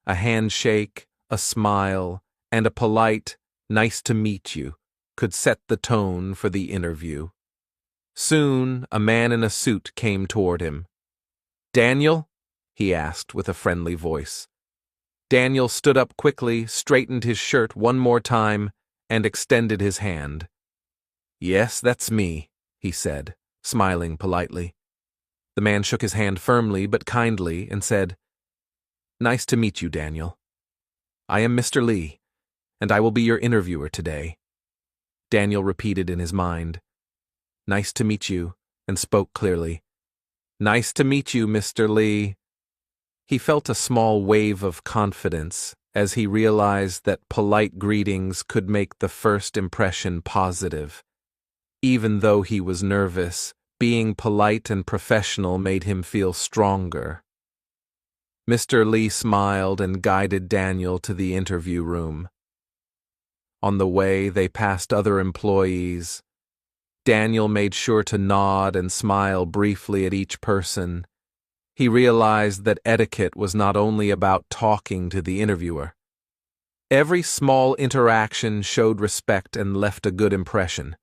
a handshake, a smile, and a polite, "Nice to meet you," could set the tone for the interview. Soon, a man in a suit came toward him. "Daniel?" he asked with a friendly voice. Daniel stood up quickly, straightened his shirt one more time, and extended his hand. "Yes, that's me," he said, smiling politely. The man shook his hand firmly but kindly and said, "Nice to meet you, Daniel. I am Mr. Lee, and I will be your interviewer today." Daniel repeated in his mind, "Nice to meet you," and spoke clearly, "Nice to meet you, Mr. Lee." He felt a small wave of confidence as he realized that polite greetings could make the first impression positive. Even though he was nervous, being polite and professional made him feel stronger. Mr. Lee smiled and guided Daniel to the interview room. On the way, they passed other employees. Daniel made sure to nod and smile briefly at each person. He realized that etiquette was not only about talking to the interviewer. Every small interaction showed respect and left a good impression.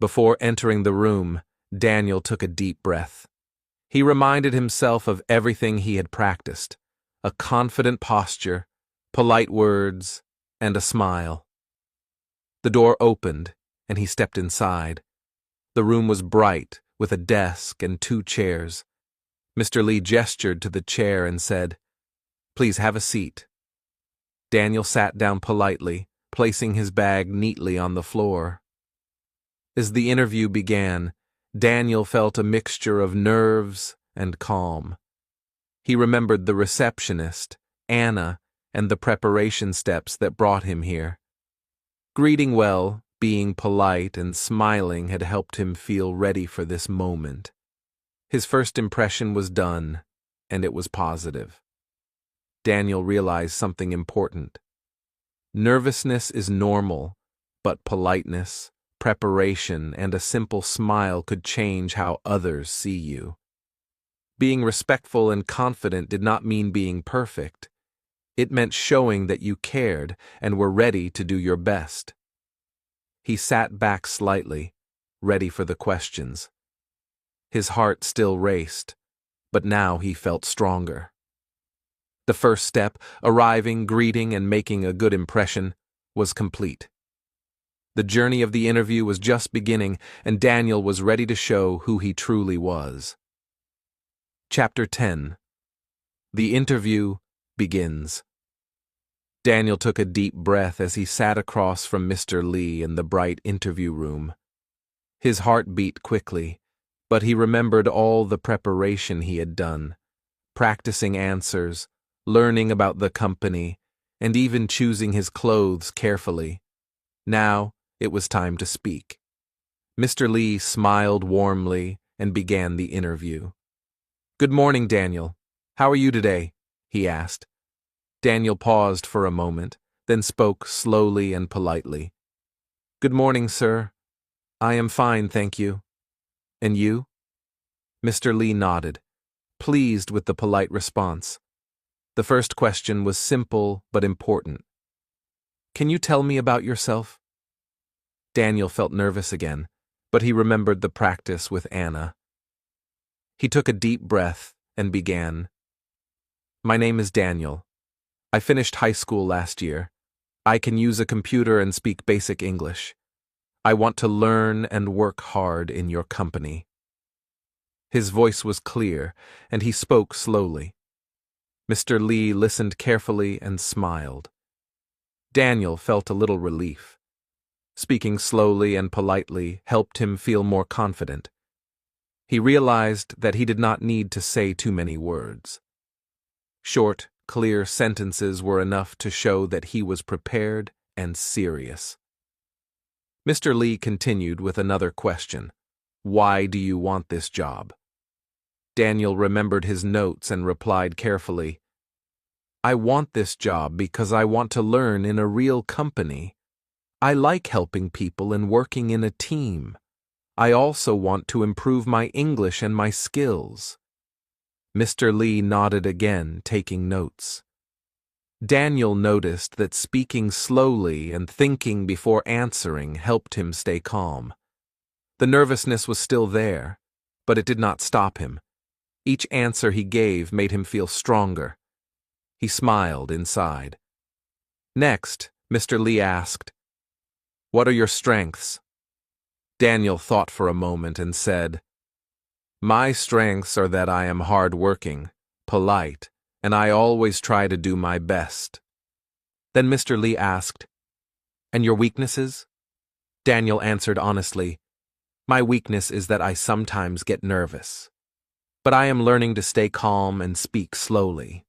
Before entering the room, Daniel took a deep breath. He reminded himself of everything he had practiced: a confident posture, polite words, and a smile. The door opened, and he stepped inside. The room was bright, with a desk and 2 chairs. Mr. Lee gestured to the chair and said, "Please have a seat." Daniel sat down politely, placing his bag neatly on the floor. As the interview began, Daniel felt a mixture of nerves and calm. He remembered the receptionist, Anna, and the preparation steps that brought him here. Greeting well, being polite, and smiling had helped him feel ready for this moment. His first impression was done, and it was positive. Daniel realized something important. Nervousness is normal, but politeness, preparation, and a simple smile could change how others see you. Being respectful and confident did not mean being perfect. It meant showing that you cared and were ready to do your best. He sat back slightly, ready for the questions. His heart still raced, but now he felt stronger. The first step, arriving, greeting, and making a good impression, was complete. The journey of the interview was just beginning, and Daniel was ready to show who he truly was. Chapter 10. The interview begins. Daniel took a deep breath as he sat across from Mr. Lee in the bright interview room. His heart beat quickly, but he remembered all the preparation he had done, practicing answers, learning about the company, and even choosing his clothes carefully. Now, it was time to speak. Mr. Lee smiled warmly and began the interview. "Good morning, Daniel. How are you today?" he asked. Daniel paused for a moment, then spoke slowly and politely. "Good morning, sir. I am fine, thank you. And you?" Mr. Lee nodded, pleased with the polite response. The first question was simple but important. "Can you tell me about yourself?" Daniel felt nervous again, but he remembered the practice with Anna. He took a deep breath and began. "My name is Daniel. I finished high school last year. I can use a computer and speak basic English. I want to learn and work hard in your company." His voice was clear, and he spoke slowly. Mr. Lee listened carefully and smiled. Daniel felt a little relief. Speaking slowly and politely helped him feel more confident. He realized that he did not need to say too many words. Short, clear sentences were enough to show that he was prepared and serious. Mr. Lee continued with another question. Why do you want this job? Daniel remembered his notes and replied carefully, I want this job because I want to learn in a real company. I like helping people and working in a team. I also want to improve my English and my skills. Mr. Lee nodded again, taking notes. Daniel noticed that speaking slowly and thinking before answering helped him stay calm. The nervousness was still there, but it did not stop him. Each answer he gave made him feel stronger. He smiled inside. Next, Mr. Lee asked, What are your strengths? Daniel thought for a moment and said, My strengths are that I am hard-working, polite, and I always try to do my best. Then Mr. Lee asked, And your weaknesses? Daniel answered honestly, My weakness is that I sometimes get nervous. But I am learning to stay calm and speak slowly.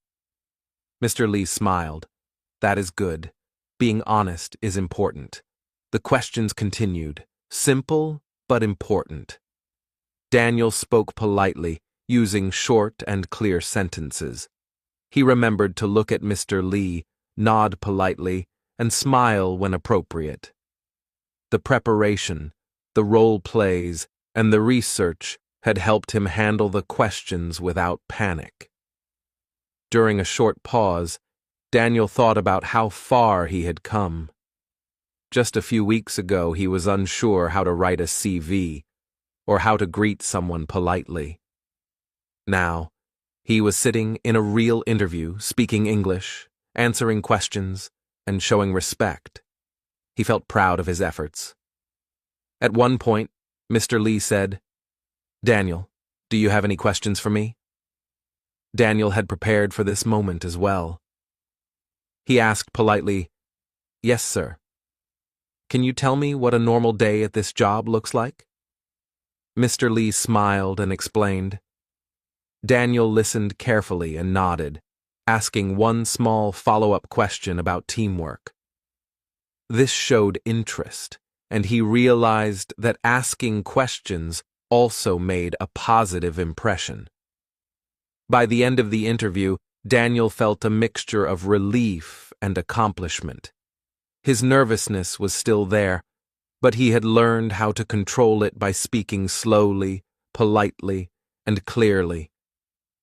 Mr. Lee smiled. That is good. Being honest is important. The questions continued, simple but important. Daniel spoke politely, using short and clear sentences. He remembered to look at Mr. Lee, nod politely, and smile when appropriate. The preparation, the role plays, and the research had helped him handle the questions without panic. During a short pause, Daniel thought about how far he had come. Just a few weeks ago, he was unsure how to write a CV or how to greet someone politely. Now, he was sitting in a real interview, speaking English, answering questions, and showing respect. He felt proud of his efforts. At one point, Mr. Lee said, Daniel, do you have any questions for me? Daniel had prepared for this moment as well. He asked politely, Yes, sir. Can you tell me what a normal day at this job looks like? Mr. Lee smiled and explained. Daniel listened carefully and nodded, asking one small follow-up question about teamwork. This showed interest, and he realized that asking questions also made a positive impression. By the end of the interview, Daniel felt a mixture of relief and accomplishment. His nervousness was still there, but he had learned how to control it by speaking slowly, politely, and clearly.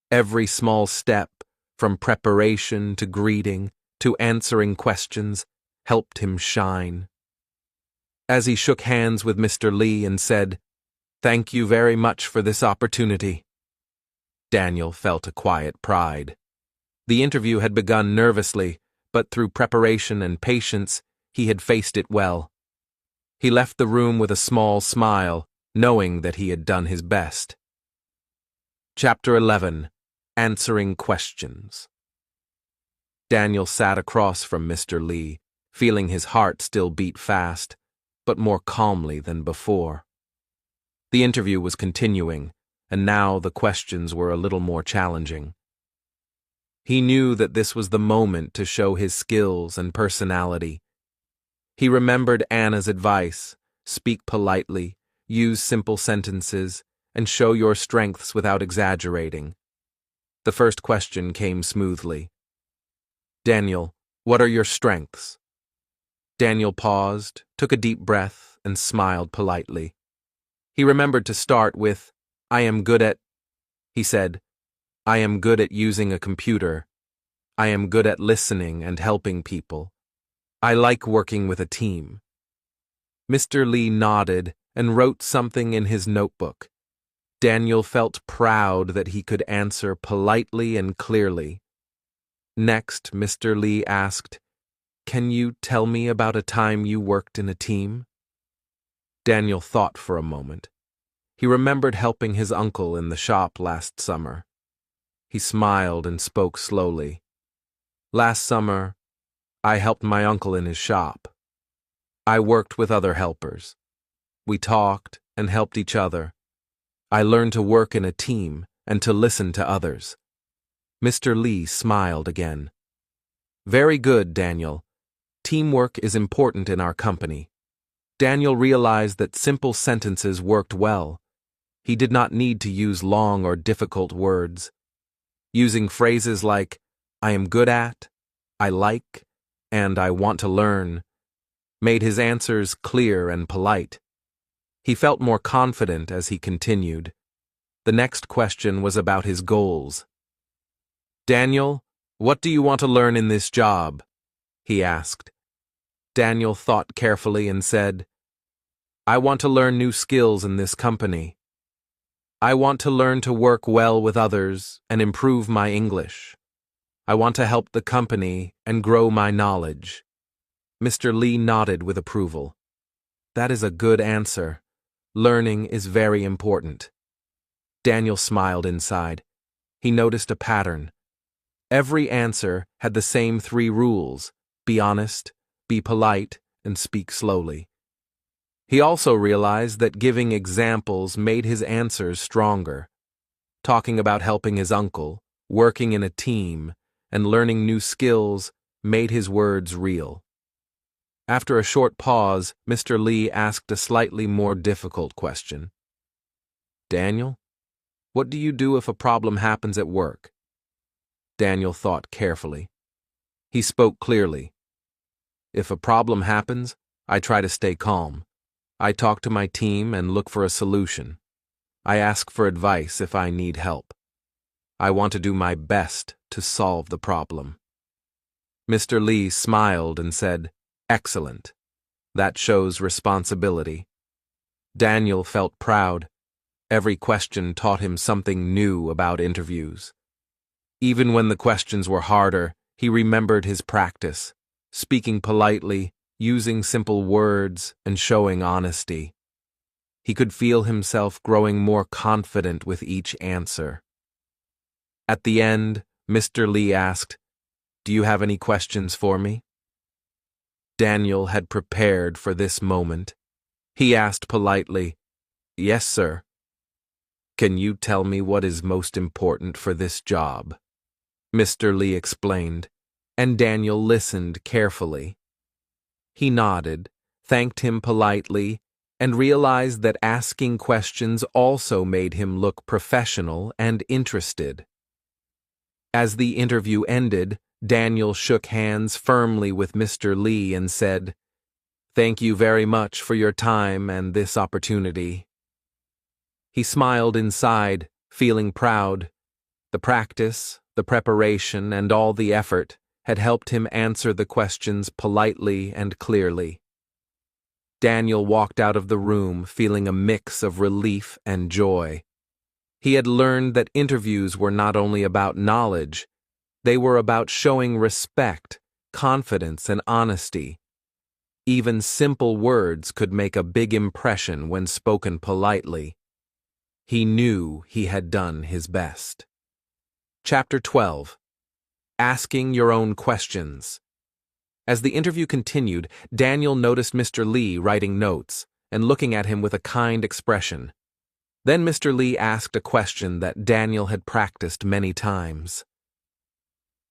Every small step, from preparation to greeting to answering questions, helped him shine. As he shook hands with Mr. Lee and said, Thank you very much for this opportunity, Daniel felt a quiet pride. The interview had begun nervously, but through preparation and patience, he had faced it well. He left the room with a small smile, knowing that he had done his best. Chapter 11. Answering Questions. Daniel sat across from Mr. Lee, feeling his heart still beat fast, but more calmly than before. The interview was continuing, and now the questions were a little more challenging. He knew that this was the moment to show his skills and personality. He remembered Anna's advice, speak politely, use simple sentences, and show your strengths without exaggerating. The first question came smoothly. Daniel, what are your strengths? Daniel paused, took a deep breath, and smiled politely. He remembered to start with, I am good at, he said, I am good at using a computer. I am good at listening and helping people. I like working with a team. Mr. Lee nodded and wrote something in his notebook. Daniel felt proud that he could answer politely and clearly. Next, Mr. Lee asked, Can you tell me about a time you worked in a team? Daniel thought for a moment. He remembered helping his uncle in the shop last summer. He smiled and spoke slowly. Last summer, I helped my uncle in his shop. I worked with other helpers. We talked and helped each other. I learned to work in a team and to listen to others. Mr. Lee smiled again. Very good, Daniel. Teamwork is important in our company. Daniel realized that simple sentences worked well. He did not need to use long or difficult words. Using phrases like, I am good at, I like, and I want to learn, made his answers clear and polite. He felt more confident as he continued. The next question was about his goals. Daniel, what do you want to learn in this job? He asked. Daniel thought carefully and said, I want to learn new skills in this company. I want to learn to work well with others and improve my English. I want to help the company and grow my knowledge. Mr. Lee nodded with approval. That is a good answer. Learning is very important. Daniel smiled inside. He noticed a pattern. Every answer had the same 3 rules: be honest, be polite, and speak slowly. He also realized that giving examples made his answers stronger. Talking about helping his uncle, working in a team, and learning new skills made his words real. After a short pause, Mr. Lee asked a slightly more difficult question. Daniel, what do you do if a problem happens at work? Daniel thought carefully. He spoke clearly. If a problem happens, I try to stay calm. I talk to my team and look for a solution. I ask for advice if I need help. I want to do my best to solve the problem. Mr. Lee smiled and said, Excellent. That shows responsibility. Daniel felt proud. Every question taught him something new about interviews. Even when the questions were harder, he remembered his practice, speaking politely, using simple words, and showing honesty. He could feel himself growing more confident with each answer. At the end, Mr. Lee asked, Do you have any questions for me? Daniel had prepared for this moment. He asked politely, Yes, sir. Can you tell me what is most important for this job? Mr. Lee explained, and Daniel listened carefully. He nodded, thanked him politely, and realized that asking questions also made him look professional and interested. As the interview ended, Daniel shook hands firmly with Mr. Lee and said, Thank you very much for your time and this opportunity. He smiled inside, feeling proud. The practice, the preparation, and all the effort had helped him answer the questions politely and clearly. Daniel walked out of the room feeling a mix of relief and joy. He had learned that interviews were not only about knowledge, they were about showing respect, confidence, and honesty. Even simple words could make a big impression when spoken politely. He knew he had done his best. Chapter 12. Asking your own questions. As the interview continued, Daniel noticed Mr. Lee writing notes and looking at him with a kind expression. Then Mr. Lee asked a question that Daniel had practiced many times.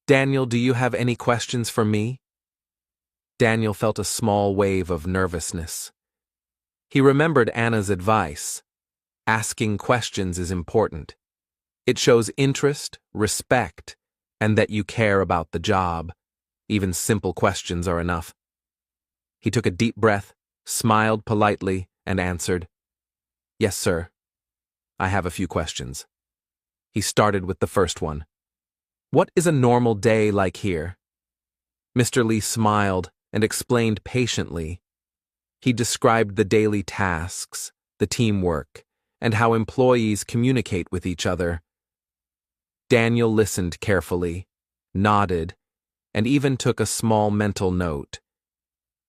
Daniel, do you have any questions for me? Daniel felt a small wave of nervousness. He remembered Anna's advice. Asking questions is important. It shows interest, respect, and that you care about the job. Even simple questions are enough. He took a deep breath, smiled politely, and answered, Yes, sir. I have a few questions. He started with the first one. What is a normal day like here? Mr. Lee smiled and explained patiently. He described the daily tasks, the teamwork, and how employees communicate with each other. Daniel listened carefully, nodded, and even took a small mental note.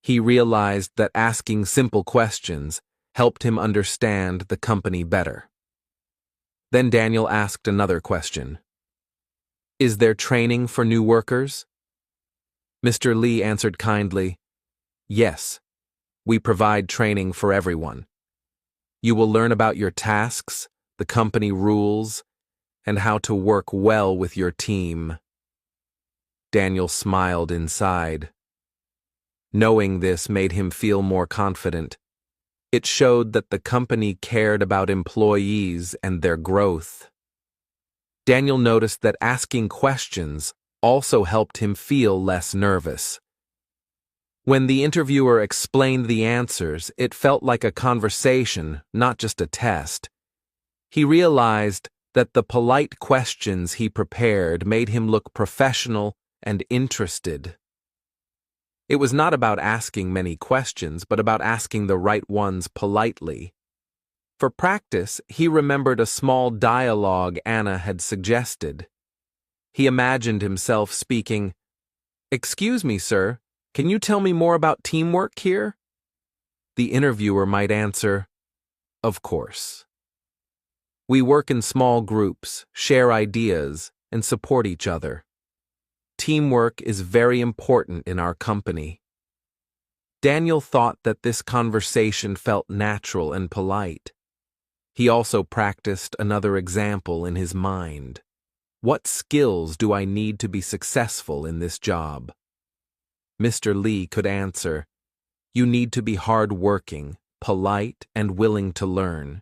He realized that asking simple questions helped him understand the company better. Then Daniel asked another question. Is there training for new workers? Mr. Lee answered kindly, Yes, we provide training for everyone. You will learn about your tasks, the company rules, and how to work well with your team. Daniel smiled inside. Knowing this made him feel more confident. It showed that the company cared about employees and their growth. Daniel noticed that asking questions also helped him feel less nervous. When the interviewer explained the answers, it felt like a conversation, not just a test. He realized that the polite questions he prepared made him look professional and interested. It was not about asking many questions, but about asking the right ones politely. For practice, he remembered a small dialogue Anna had suggested. He imagined himself speaking, "Excuse me, sir, can you tell me more about teamwork here?" The interviewer might answer, "Of course. We work in small groups, share ideas, and support each other. Teamwork is very important in our company." Daniel thought that this conversation felt natural and polite. He also practiced another example in his mind. What skills do I need to be successful in this job? Mr. Lee could answer, "You need to be hard-working, polite, and willing to learn.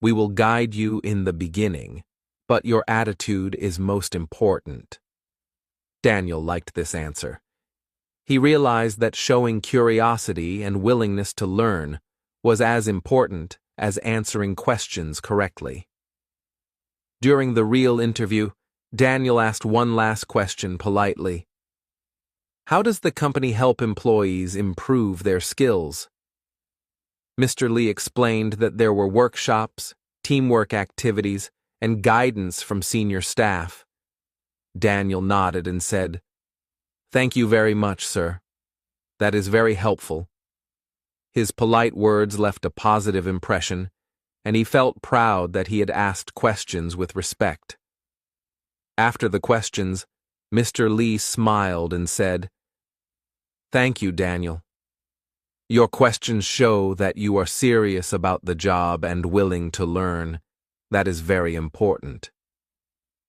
We will guide you in the beginning, but your attitude is most important." Daniel liked this answer. He realized that showing curiosity and willingness to learn was as important as answering questions correctly. During the real interview, Daniel asked one last question politely. "How does the company help employees improve their skills?" Mr. Lee explained that there were workshops, teamwork activities, and guidance from senior staff. Daniel nodded and said, "Thank you very much, sir. That is very helpful." His polite words left a positive impression, and he felt proud that he had asked questions with respect. After the questions, Mr. Lee smiled and said, "Thank you, Daniel. Your questions show that you are serious about the job and willing to learn. That is very important."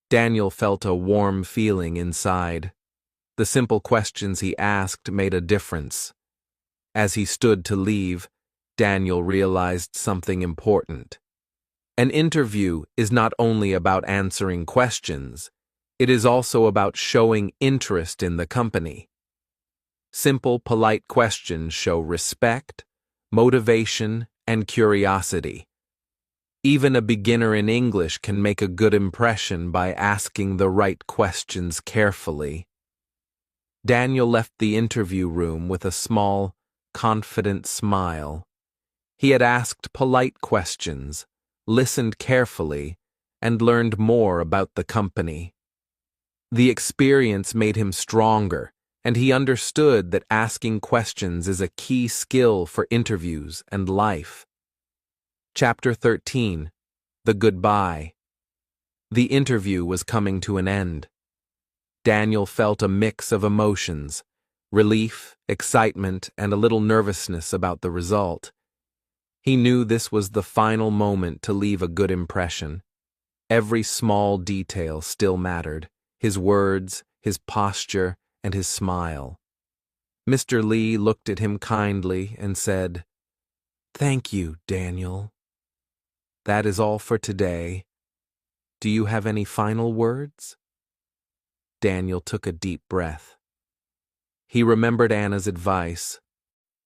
Daniel felt a warm feeling inside. The simple questions he asked made a difference. As he stood to leave, Daniel realized something important. An interview is not only about answering questions, it is also about showing interest in the company. Simple, polite questions show respect, motivation, and curiosity. Even a beginner in English can make a good impression by asking the right questions carefully. Daniel left the interview room with a small, confident smile. He had asked polite questions, listened carefully, and learned more about the company. The experience made him stronger, and he understood that asking questions is a key skill for interviews and life. Chapter 13. The Goodbye. The interview was coming to an end. Daniel felt a mix of emotions, relief, excitement, and a little nervousness about the result. He knew this was the final moment to leave a good impression. Every small detail still mattered: his words, his posture, and his smile. Mr. Lee looked at him kindly and said, "Thank you, Daniel. That is all for today. Do you have any final words?" Daniel took a deep breath. He remembered Anna's advice: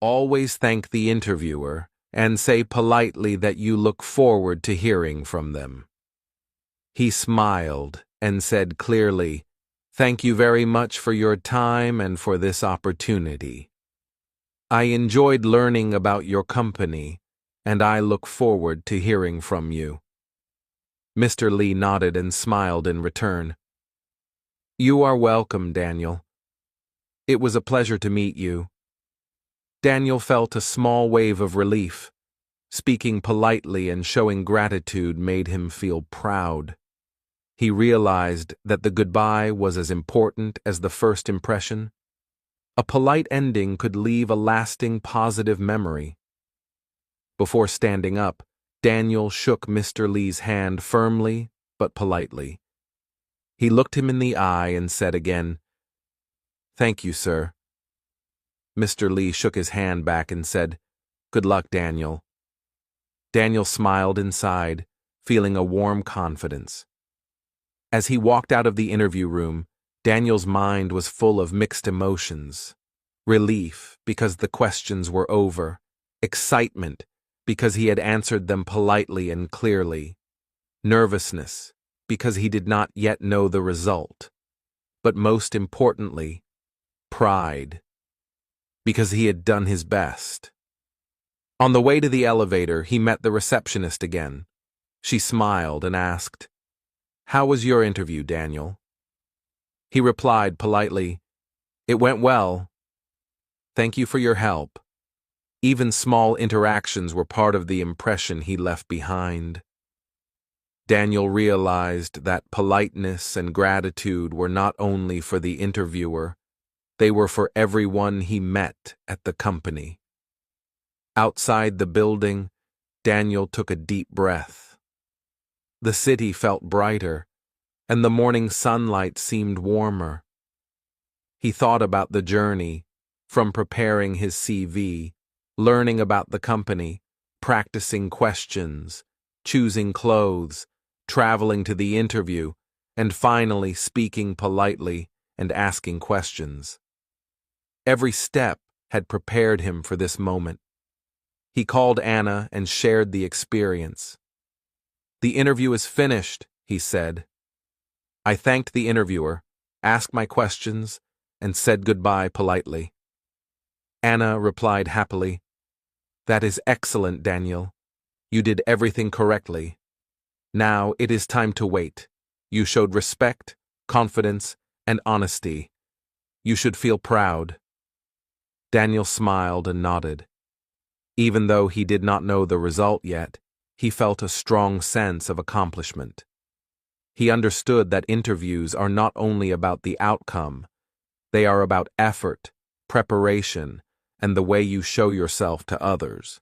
always thank the interviewer and say politely that you look forward to hearing from them. He smiled and said clearly, "Thank you very much for your time and for this opportunity. I enjoyed learning about your company, and I look forward to hearing from you." Mr. Lee nodded and smiled in return. "You are welcome, Daniel. It was a pleasure to meet you." Daniel felt a small wave of relief. Speaking politely and showing gratitude made him feel proud. He realized that the goodbye was as important as the first impression. A polite ending could leave a lasting positive memory. Before standing up, Daniel shook Mr. Lee's hand firmly but politely. He looked him in the eye and said again, "Thank you, sir." Mr. Lee shook his hand back and said, "Good luck, Daniel." Daniel smiled inside, feeling a warm confidence. As he walked out of the interview room, Daniel's mind was full of mixed emotions. Relief, because the questions were over. Excitement, because he had answered them politely and clearly. Nervousness, because he did not yet know the result. But most importantly, pride, because he had done his best. On the way to the elevator, he met the receptionist again. She smiled and asked, "How was your interview, Daniel?" He replied politely, "It went well. Thank you for your help." Even small interactions were part of the impression he left behind. Daniel realized that politeness and gratitude were not only for the interviewer, they were for everyone he met at the company. Outside the building, Daniel took a deep breath. The city felt brighter, and the morning sunlight seemed warmer. He thought about the journey, from preparing his CV, learning about the company, practicing questions, choosing clothes, traveling to the interview, and finally speaking politely and asking questions. Every step had prepared him for this moment. He called Anna and shared the experience. "The interview is finished," he said. I thanked the interviewer, asked my questions, and said goodbye politely. Anna replied happily, "That is excellent, Daniel. You did everything correctly. Now it is time to wait. You showed respect, confidence, and honesty. You should feel proud." Daniel smiled and nodded. Even though he did not know the result yet, he felt a strong sense of accomplishment. He understood that interviews are not only about the outcome, they are about effort, preparation, and the way you show yourself to others.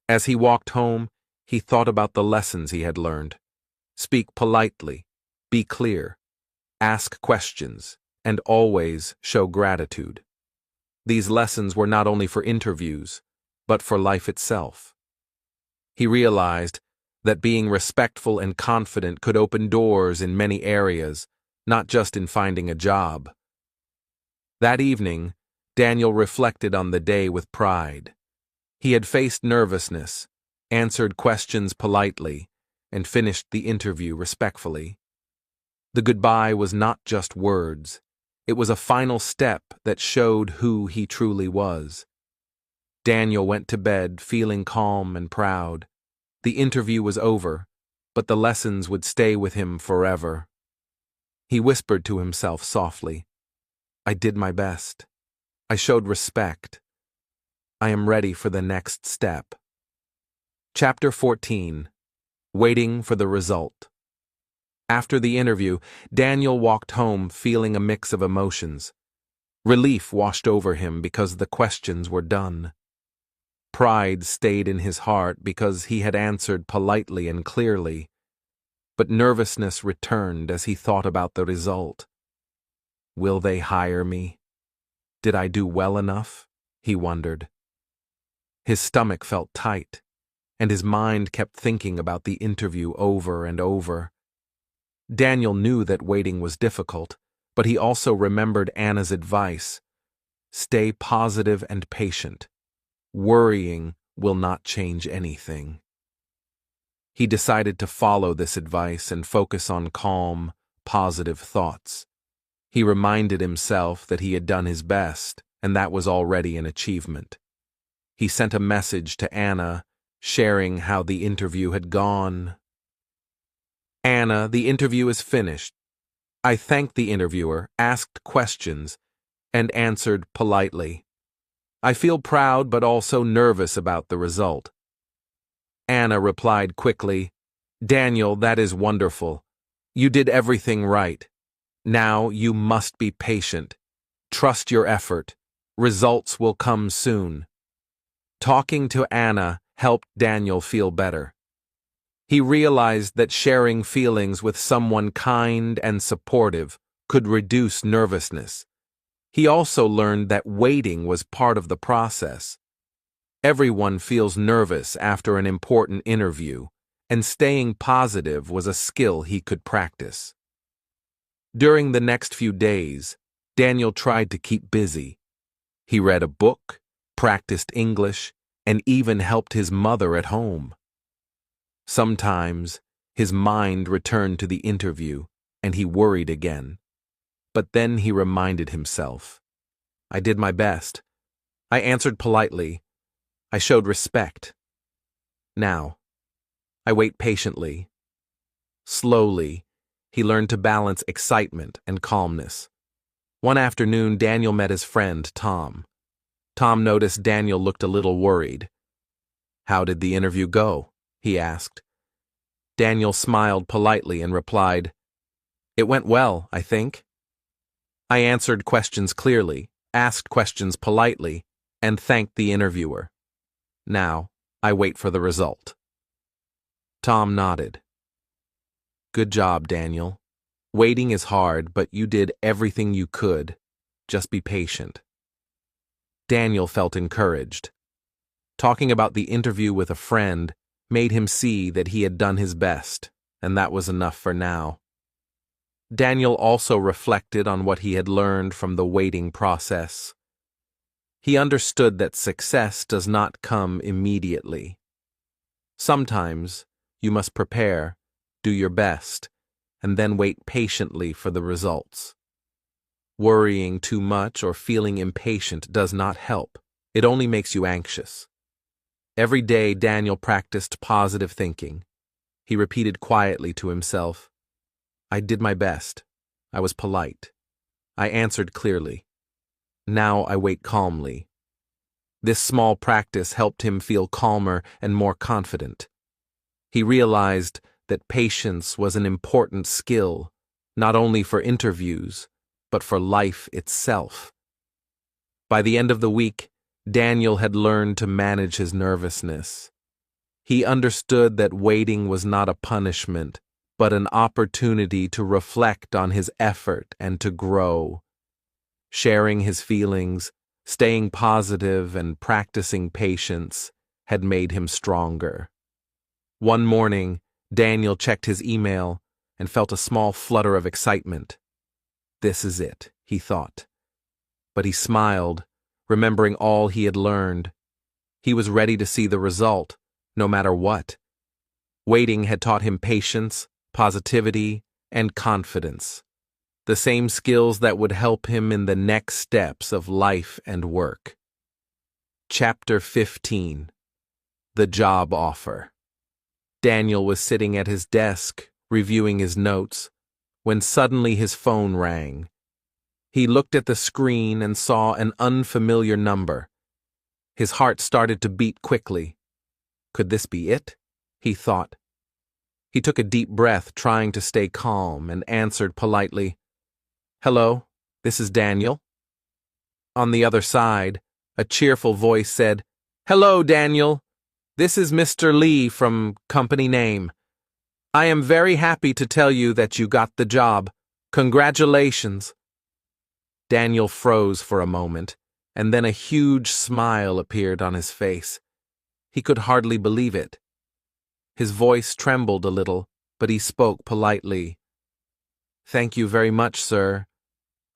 As he walked home, he thought about the lessons he had learned. Speak politely, be clear, ask questions, and always show gratitude. These lessons were not only for interviews, but for life itself. He realized that being respectful and confident could open doors in many areas, not just in finding a job. That evening, Daniel reflected on the day with pride. He had faced nervousness, answered questions politely, and finished the interview respectfully. The goodbye was not just words. It was a final step that showed who he truly was. Daniel went to bed feeling calm and proud. The interview was over, but the lessons would stay with him forever. He whispered to himself softly, "I did my best. I showed respect. I am ready for the next step." Chapter 14. Waiting for the result. After the interview, Daniel walked home feeling a mix of emotions. Relief washed over him because the questions were done. Pride stayed in his heart because he had answered politely and clearly, but nervousness returned as he thought about the result. Will they hire me? Did I do well enough? He wondered. His stomach felt tight, and his mind kept thinking about the interview over and over. Daniel knew that waiting was difficult, but he also remembered Anna's advice: stay positive and patient. Worrying will not change anything. He decided to follow this advice and focus on calm, positive thoughts. He reminded himself that he had done his best, and that was already an achievement. He sent a message to Anna, sharing how the interview had gone. "Anna, the interview is finished. I thanked the interviewer, asked questions, and answered politely. I feel proud but also nervous about the result." Anna replied quickly, "Daniel, that is wonderful. You did everything right. Now you must be patient. Trust your effort. Results will come soon." Talking to Anna helped Daniel feel better. He realized that sharing feelings with someone kind and supportive could reduce nervousness. He also learned that waiting was part of the process. Everyone feels nervous after an important interview, and staying positive was a skill he could practice. During the next few days, Daniel tried to keep busy. He read a book, practiced English, and even helped his mother at home. Sometimes, his mind returned to the interview, and he worried again. But then he reminded himself, "I did my best. I answered politely. I showed respect. Now, I wait patiently." Slowly, he learned to balance excitement and calmness. One afternoon, Daniel met his friend, Tom. Tom noticed Daniel looked a little worried. "How did the interview go?" he asked. Daniel smiled politely and replied, "It went well, I think. I answered questions clearly, asked questions politely, and thanked the interviewer. Now, I wait for the result." Tom nodded. "Good job, Daniel. Waiting is hard, but you did everything you could. Just be patient." Daniel felt encouraged. Talking about the interview with a friend made him see that he had done his best, and that was enough for now. Daniel also reflected on what he had learned from the waiting process. He understood that success does not come immediately. Sometimes you must prepare, do your best, and then wait patiently for the results. Worrying too much or feeling impatient does not help. It only makes you anxious. Every day, Daniel practiced positive thinking. He repeated quietly to himself, "I did my best. I was polite. I answered clearly. Now I wait calmly." This small practice helped him feel calmer and more confident. He realized that patience was an important skill, not only for interviews, but for life itself. By the end of the week, Daniel had learned to manage his nervousness. He understood that waiting was not a punishment, but an opportunity to reflect on his effort and to grow. Sharing his feelings, staying positive, and practicing patience had made him stronger. One morning, Daniel checked his email and felt a small flutter of excitement. "This is it," he thought. But he smiled, remembering all he had learned. He was ready to see the result, no matter what. Waiting had taught him patience, positivity, and confidence, the same skills that would help him in the next steps of life and work. Chapter 15. The Job Offer. Daniel was sitting at his desk, reviewing his notes, when suddenly his phone rang. He looked at the screen and saw an unfamiliar number. His heart started to beat quickly. Could this be it? He thought. He took a deep breath, trying to stay calm, and answered politely, "Hello, this is Daniel." On the other side, a cheerful voice said, "Hello, Daniel. This is Mr. Lee from company name. I am very happy to tell you that you got the job. Congratulations." Daniel froze for a moment, and then a huge smile appeared on his face. He could hardly believe it. His voice trembled a little, but he spoke politely. "Thank you very much, sir.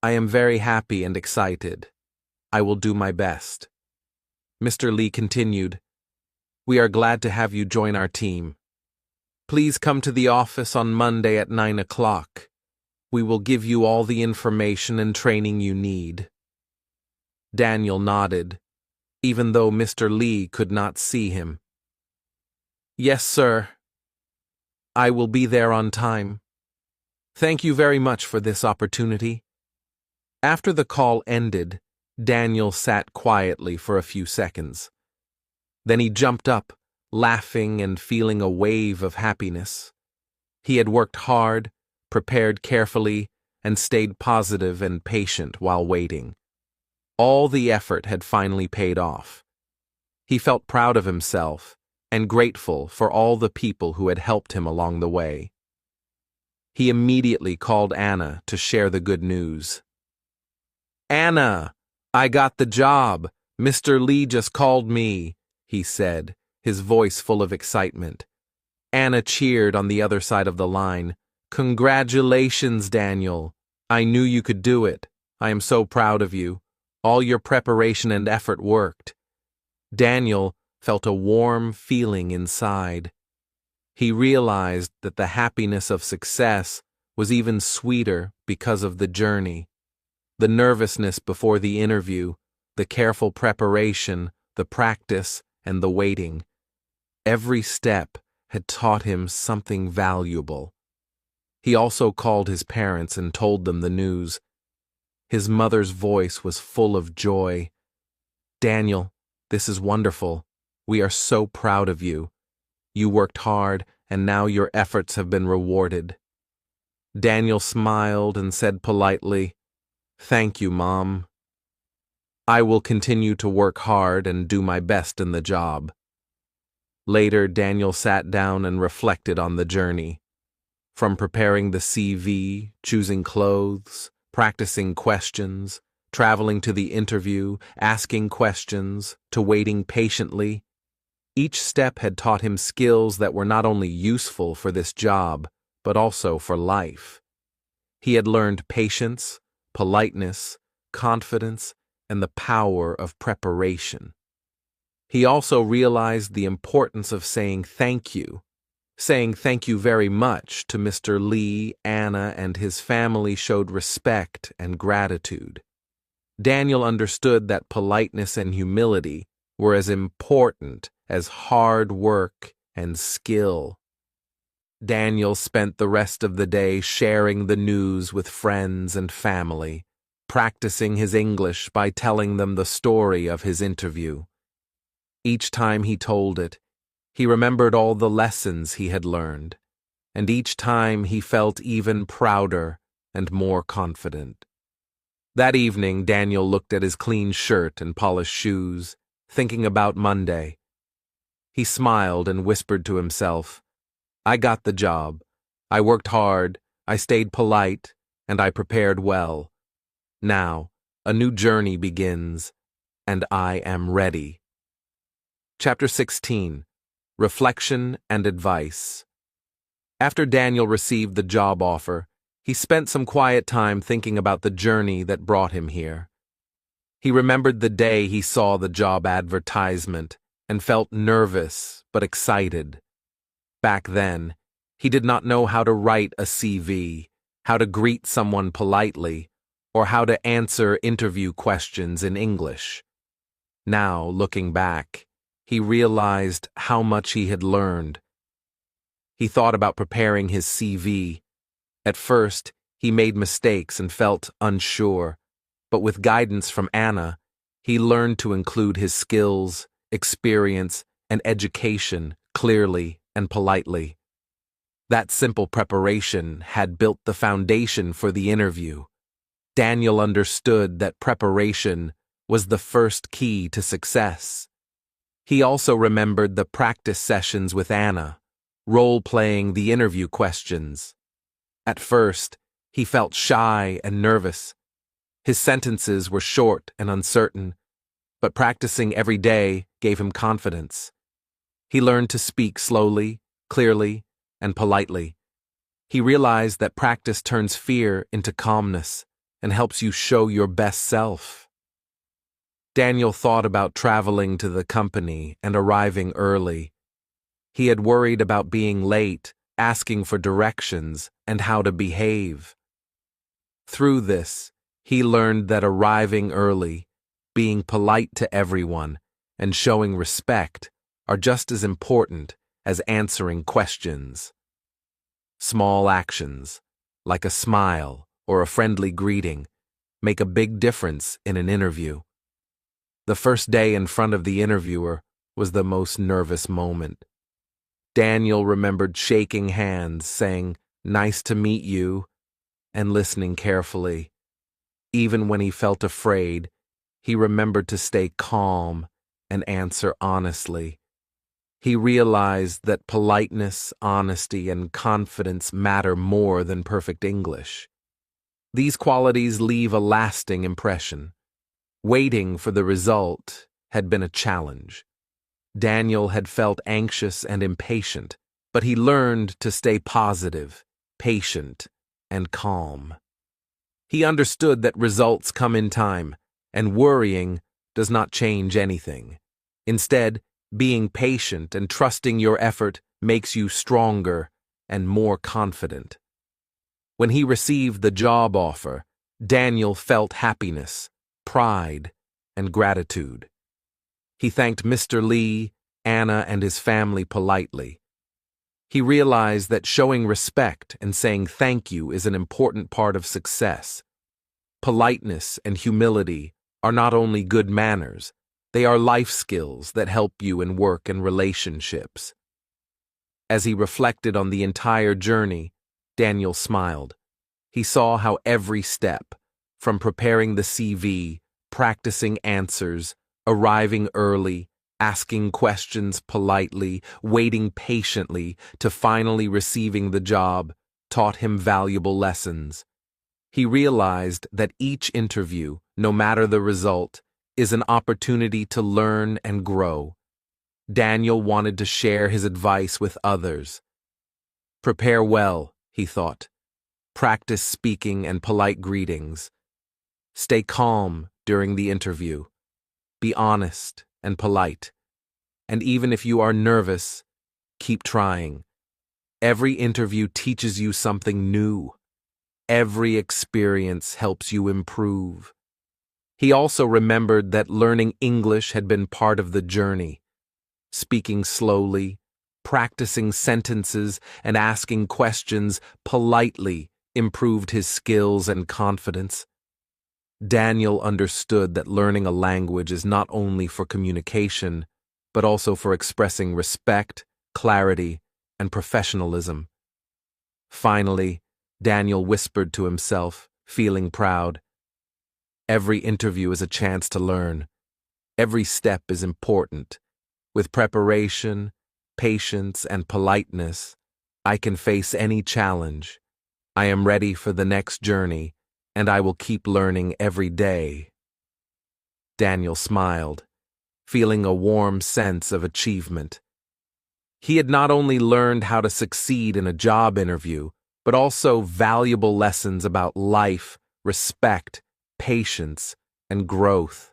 I am very happy and excited. I will do my best." Mr. Lee continued, "We are glad to have you join our team. Please come to the office on Monday at 9 o'clock. We will give you all the information and training you need." Daniel nodded, even though Mr. Lee could not see him. "Yes, sir. I will be there on time. Thank you very much for this opportunity." After the call ended, Daniel sat quietly for a few seconds. Then he jumped up, laughing and feeling a wave of happiness. He had worked hard, prepared carefully, and stayed positive and patient while waiting. All the effort had finally paid off. He felt proud of himself and grateful for all the people who had helped him along the way. He immediately called Anna to share the good news. "Anna, I got the job. Mr. Lee just called me," he said, his voice full of excitement. Anna cheered on the other side of the line. "Congratulations, Daniel. I knew you could do it. I am so proud of you. All your preparation and effort worked." Daniel felt a warm feeling inside. He realized that the happiness of success was even sweeter because of the journey. The nervousness before the interview, the careful preparation, the practice, and the waiting. Every step had taught him something valuable. He also called his parents and told them the news. His mother's voice was full of joy. "Daniel, this is wonderful. We are so proud of you. You worked hard, and now your efforts have been rewarded." Daniel smiled and said politely, "Thank you, Mom. I will continue to work hard and do my best in the job." Later, Daniel sat down and reflected on the journey. From preparing the CV, choosing clothes, practicing questions, traveling to the interview, asking questions, to waiting patiently, each step had taught him skills that were not only useful for this job, but also for life. He had learned patience, politeness, confidence, and the power of preparation. He also realized the importance of saying thank you very much to Mr. Lee. Anna, and his family showed respect and gratitude. Daniel understood that politeness and humility were as important as hard work and skill. Daniel spent the rest of the day sharing the news with friends and family, practicing his English by telling them the story of his interview. Each time he told it, he remembered all the lessons he had learned, and each time he felt even prouder and more confident. That evening, Daniel looked at his clean shirt and polished shoes, thinking about Monday. He smiled and whispered to himself, "I got the job. I worked hard, I stayed polite, and I prepared well. Now, a new journey begins, and I am ready." Chapter 16. Reflection and Advice. After Daniel received the job offer, he spent some quiet time thinking about the journey that brought him here. He remembered the day he saw the job advertisement and felt nervous but excited. Back then, he did not know how to write a CV, how to greet someone politely, or how to answer interview questions in English. Now, looking back, he realized how much he had learned. He thought about preparing his CV. At first, he made mistakes and felt unsure, but with guidance from Anna, he learned to include his skills, experience, and education clearly and politely. That simple preparation had built the foundation for the interview. Daniel understood that preparation was the first key to success. He also remembered the practice sessions with Anna, role-playing the interview questions. At first, he felt shy and nervous. His sentences were short and uncertain, but practicing every day gave him confidence. He learned to speak slowly, clearly, and politely. He realized that practice turns fear into calmness and helps you show your best self. Daniel thought about traveling to the company and arriving early. He had worried about being late, asking for directions, and how to behave. Through this, he learned that arriving early, being polite to everyone, and showing respect are just as important as answering questions. Small actions, like a smile or a friendly greeting, make a big difference in an interview. The first day in front of the interviewer was the most nervous moment. Daniel remembered shaking hands, saying, "Nice to meet you," and listening carefully. Even when he felt afraid, he remembered to stay calm and answer honestly. He realized that politeness, honesty, and confidence matter more than perfect English. These qualities leave a lasting impression. Waiting for the result had been a challenge. Daniel had felt anxious and impatient, but he learned to stay positive, patient, and calm. He understood that results come in time, and worrying does not change anything. Instead, being patient and trusting your effort makes you stronger and more confident. When he received the job offer, Daniel felt happiness, pride, and gratitude. He thanked Mr. Lee, Anna, and his family politely. He realized that showing respect and saying thank you is an important part of success. Politeness and humility are not only good manners, they are life skills that help you in work and relationships. As he reflected on the entire journey, Daniel smiled. He saw how every step, from preparing the CV, practicing answers, arriving early, asking questions politely, waiting patiently, to finally receiving the job, taught him valuable lessons. He realized that each interview, no matter the result, is an opportunity to learn and grow. Daniel wanted to share his advice with others. Prepare well, he thought. Practice speaking and polite greetings. Stay calm during the interview. Be honest and polite. And even if you are nervous, keep trying. Every interview teaches you something new. Every experience helps you improve. He also remembered that learning English had been part of the journey. Speaking slowly, practicing sentences, and asking questions politely improved his skills and confidence. Daniel understood that learning a language is not only for communication, but also for expressing respect, clarity, and professionalism. Finally, Daniel whispered to himself, feeling proud. Every interview is a chance to learn. Every step is important. With preparation, patience, and politeness, I can face any challenge. I am ready for the next journey, and I will keep learning every day. Daniel smiled, feeling a warm sense of achievement. He had not only learned how to succeed in a job interview, but also valuable lessons about life, respect, patience, and growth.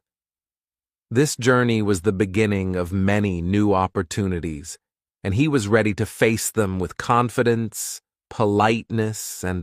This journey was the beginning of many new opportunities, and he was ready to face them with confidence, politeness, and